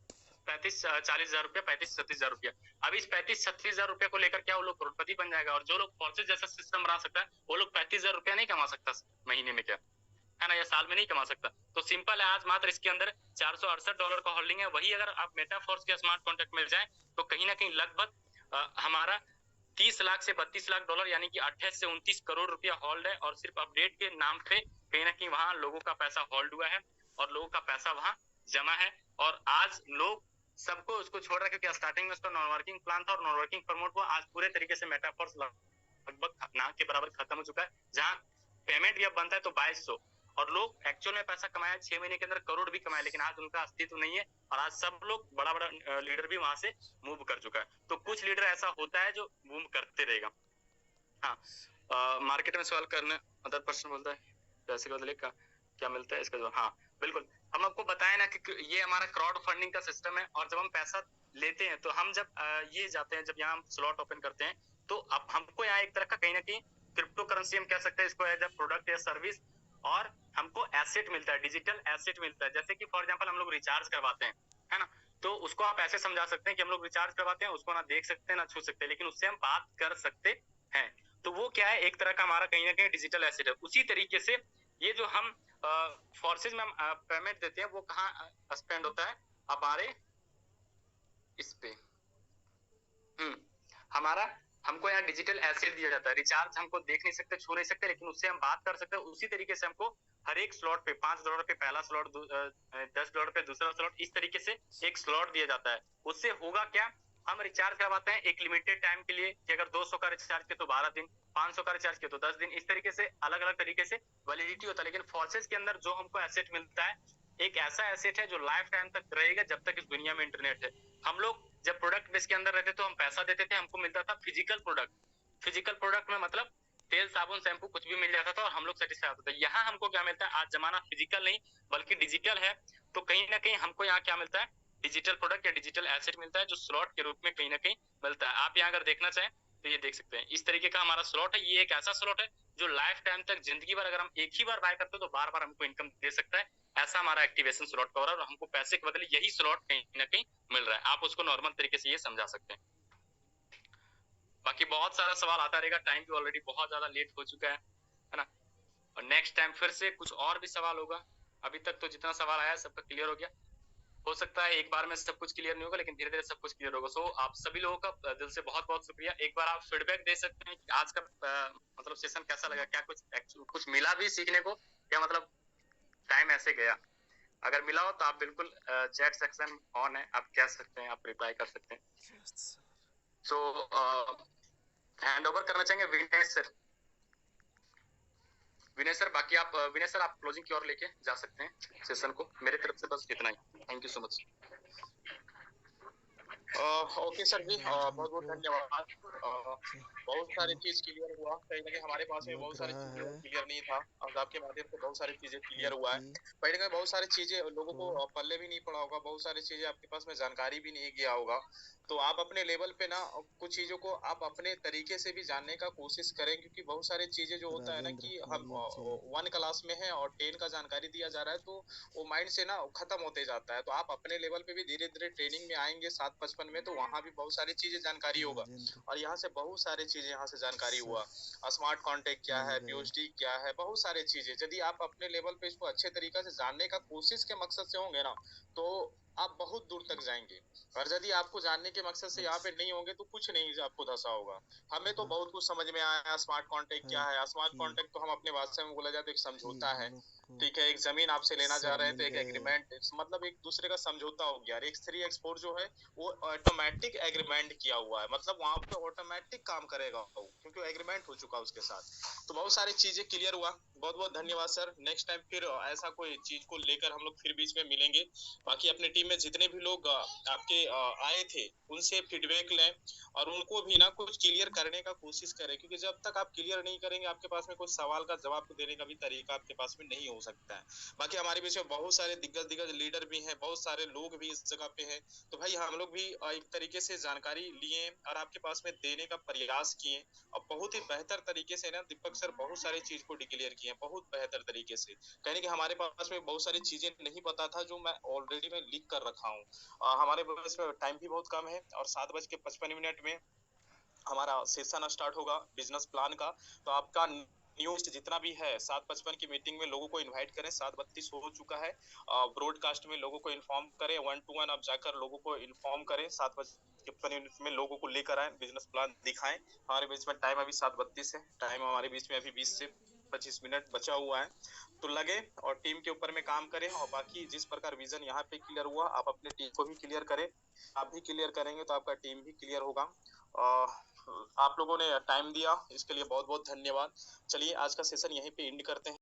S1: 35-40 हजार रुपया, 35-36 हजार रुपया। अब इस 35-36 हजार रुपया को लेकर क्या वो लोग करोड़पति बन जाएगा, और जो लोग फोर्सेस जैसा सिस्टम बना सकता है, वो लोग 35 हजार रुपया नहीं कमा सकता महीने में, क्या है ना, या साल में नहीं कमा सकता। तो सिंपल है, आज मात्र इसके अंदर 468 डॉलर का होल्डिंग है। वही अगर आप मेटाफोर्स के स्मार्ट कॉन्ट्रैक्ट में जाए, तो कहीं ना कहीं लगभग हमारा 30 लाख से 32 लाख डॉलर, यानी कि 28 से 29 करोड़ रुपया होल्ड है, और सिर्फ अपडेट के नाम पे कहीं ना कहीं वहां लोगों का पैसा होल्ड हुआ है, और लोगों का पैसा वहां जमा है। और आज लोग सबको उसको छोड़ रहा है, क्योंकि स्टार्टिंग में उसका नॉन वर्किंग प्लान था और नॉन वर्किंग प्रमोट हुआ। आज पूरे तरीके से मेटाफोर्स लगभग ना के बराबर खत्म हो चुका है, जहां पेमेंट भी अब बनता है तो 2200, और लोग एक्चुअल में पैसा कमाया 6 महीने के अंदर करोड़ भी कमाए, लेकिन आज उनका अस्तित्व नहीं है, और आज सब लोग बड़ा बड़ा लीडर भी वहां से मूव कर चुका है। तो कुछ लीडर ऐसा होता है जो मूव करते रहेगा। हाँ, मार्केट में सवाल करने अदर पर्सन बोलता है पैसे का बदले का क्या मिलता है इसका जवाब। हाँ बिल्कुल, हम आपको बताए ना कि ये हमारा क्राउड फंडिंग का सिस्टम है, और जब हम पैसा लेते हैं तो हम जब ये जाते हैं, जब यहाँ हम स्लॉट ओपन करते हैं तो अब हमको यहाँ एक तरह का कहीं ना कहीं क्रिप्टो करेंसी हम कह सकते हैं इसको, एज अ प्रोडक्ट या सर्विस, और हमको एसेट मिलता है, डिजिटल एसेट मिलता है। जैसे कि फॉर एग्जांपल हम लोग रिचार्ज करवाते हैं, है ना, तो उसको आप ऐसे समझा सकते हैं कि हम लोग रिचार्ज करवाते हैं, उसको ना देख सकते हैं ना छू सकते हैं, लेकिन उससे हम बात कर सकते हैं। तो वो क्या है, एक तरह का हमारा कहीं ना कहीं डिजिटल एसेट है। उसी तरीके से ये जो हम फोर्सेज में पेमेंट देते हैं वो कहाँ स्पेंड होता है, हमारे इस पे हमारा हमको यहाँ डिजिटल एसेट दिया जाता है। रिचार्ज हमको देख नहीं सकते, छू नहीं सकते, लेकिन उससे हम बात कर सकते हैं। उसी तरीके से हमको हर एक स्लॉट पे $5 पे पहला स्लॉट, $10 पे दूसरा स्लॉट, इस तरीके से एक स्लॉट दिया जाता है। उससे होगा क्या, हम रिचार्ज करवाते हैं एक लिमिटेड टाइम के लिए, कि अगर 200 का रिचार्ज किया तो 12 दिन, 500 का रिचार्ज किया तो 10 दिन, इस तरीके से अलग अलग तरीके से वैलिडिटी होता है। लेकिन फोर्सेज के अंदर जो हमको एसेट मिलता है, एक ऐसा एसेट है जो लाइफ टाइम तक रहेगा, जब तक इस दुनिया में इंटरनेट है। हम लोग जब प्रोडक्ट बेस के अंदर रहते तो हम पैसा देते थे, हमको मिलता था फिजिकल प्रोडक्ट। फिजिकल प्रोडक्ट में मतलब तेल, साबुन, शैम्पू कुछ भी मिल जाता था और हम लोग सेटिस्फाई होते थे। यहाँ हमको क्या मिलता है, आज जमाना फिजिकल नहीं बल्कि डिजिटल है, तो कहीं ना कहीं हमको यहाँ क्या मिलता है, डिजिटल प्रोडक्ट या डिजिटल एसेट मिलता है, जो स्लॉट के रूप में कहीं ना कहीं मिलता है। आप यहाँ अगर देखना चाहें तो ये देख सकते हैं, इस तरीके का हमारा स्लॉट है। ये एक ऐसा स्लॉट है जो लाइफ टाइम तक, जिंदगी भर अगर हम एक ही बार बाय करते हो तो बार बार हमको इनकम दे सकता है। ऐसा हमारा एक्टिवेशन स्लॉट का हो रहा है, और हमको पैसे के बदले यही स्लॉट कहीं ना कहीं मिल रहा है। आप उसको नॉर्मल तरीके से ये समझा सकते हैं। बाकी बहुत सारा सवाल आता रहेगा, टाइम भी ऑलरेडी बहुत ज्यादा लेट हो चुका है ना, और नेक्स्ट टाइम फिर से कुछ और भी सवाल होगा। अभी तक तो जितना सवाल आया सबका क्लियर हो गया। हो सकता है एक बार में सब कुछ क्लियर नहीं होगा, लेकिन धीरे धीरे सब कुछ क्लियर होगा। सो आप सभी लोगों का दिल से बहुत बहुत शुक्रिया। एक बार आप फीडबैक दे सकते हैं कि आज का मतलब सेशन कैसा लगा, क्या कुछ मिला भी सीखने को, या मतलब टाइम ऐसे गया। अगर मिला हो तो आप बिल्कुल चैट सेक्शन ऑन है, आप कह सकते हैं, आप रिप्लाई कर सकते हैं। सो हैंड ओवर करना चाहेंगे विनय सर। विनय सर, बाकी आप विनय सर आप क्लोजिंग की ओर लेके जा सकते हैं सेशन को। मेरे तरफ से बस इतना ही। Thank you so much.
S2: Okay sir ji, बहुत बहुत धन्यवाद। बहुत सारी चीज क्लियर हुआ, कहीं ना कहीं हमारे पास में बहुत सारी चीजें क्लियर नहीं था, और आपके माध्यम से बहुत सारी चीजें क्लियर हुआ है। कहीं ना कहीं बहुत सारी चीजें लोगों को पल्ले भी नहीं पड़ा होगा, बहुत सारी चीजें आपके पास में जानकारी भी नहीं गया होगा। तो आप अपने लेवल पे ना कुछ चीजों को आप अपने तरीके से भी जानने का कोशिश करें, क्योंकि बहुत सारी चीजें जो होता है ना कि हम 1 क्लास में है और 10 का जानकारी दिया जा रहा है, तो वो माइंड से ना खत्म होते जाता है। तो आप अपने लेवल पे भी धीरे धीरे ट्रेनिंग में आएंगे 755 में, तो वहाँ भी बहुत सारी चीजें जानकारी होगा, और यहाँ से बहुत सारी चीजें यहाँ से जानकारी हुआ। स्मार्ट कॉन्टेक्ट क्या है, पीओएसडी क्या है, बहुत सारी चीजें यदि आप अपने लेवल पे इसको अच्छे तरीके से जानने का कोशिश के मकसद से होंगे ना, तो आप बहुत दूर तक जाएंगे। और यदि आपको जानने के मकसद से यहाँ पे नहीं होंगे तो कुछ नहीं आपको धसा होगा। हमें तो बहुत कुछ समझ में आया। स्मार्ट कॉन्ट्रैक्ट क्या है? स्मार्ट कॉन्ट्रैक्ट को हम अपने भाषा में बोला जाए तो एक समझौता है। ठीक है, एक जमीन आपसे लेना चाह रहे हैं तो एक एग्रीमेंट, मतलब एक दूसरे का समझौता हो गया। एक 3x4 जो है वो ऑटोमेटिक एग्रीमेंट किया हुआ है, मतलब वहां पे ऑटोमेटिक काम करेगा वो, क्योंकि एग्रीमेंट हो चुका उसके साथ। तो बहुत सारी चीजें क्लियर हुआ। बहुत बहुत धन्यवाद सर। नेक्स्ट टाइम फिर ऐसा कोई चीज को लेकर हम लोग फिर बीच में मिलेंगे। बाकी अपने टीम में जितने भी लोग आपके आए थे उनसे फीडबैक लें, और उनको भी ना कुछ क्लियर करने का कोशिश करें, क्योंकि जब तक आप क्लियर नहीं करेंगे आपके पास में कुछ सवाल का जवाब देने का भी तरीका आपके पास में नहीं हो सकता है। बाकी हमारे बीच में बहुत सारे दिग्गज दिग्गज लीडर भी हैं, बहुत सारे लोग भी इस जगह पे हैं, तो भाई हम लोग भी एक तरीके से जानकारी लिए और आपके पास में देने का प्रयास किए, और बहुत ही बेहतर तरीके से ना दीपक सर बहुत सारी चीज को डिक्लेयर किए, बहुत बेहतर तरीके से। कहने कि हमारे पास में बहुत सारी चीजें नहीं पता था जो मैं ऑलरेडी मैं लिख कर रखा हूँ। हमारे पास में टाइम भी बहुत कम है, और 7:55 में हमारा सेशन स्टार्ट होगा बिजनेस प्लान का। तो आपका न्यूज जितना भी है 7:55 की मीटिंग में लोगों को इनवाइट करें। 7:32 हो चुका है। ब्रॉडकास्ट में लोगों को इन्फॉर्म करें, 1 to 1 आप जाकर लोगों को इन्फॉर्म करें। 7:55 में लोगों को लेकर आए, बिजनेस प्लान दिखाएं। हमारे बीच में टाइम अभी 7:32 है, टाइम हमारे बीच में अभी 20 से 25 मिनट बचा हुआ है। तो लगे और टीम के ऊपर में काम करें, और बाकी जिस प्रकार विजन यहाँ पे क्लियर हुआ आप अपने टीम को भी क्लियर करें। आप भी क्लियर करेंगे तो आपका टीम भी क्लियर होगा। आप लोगों ने टाइम दिया इसके लिए बहुत बहुत धन्यवाद। चलिए आज का सेशन यहीं पे एंड करते हैं।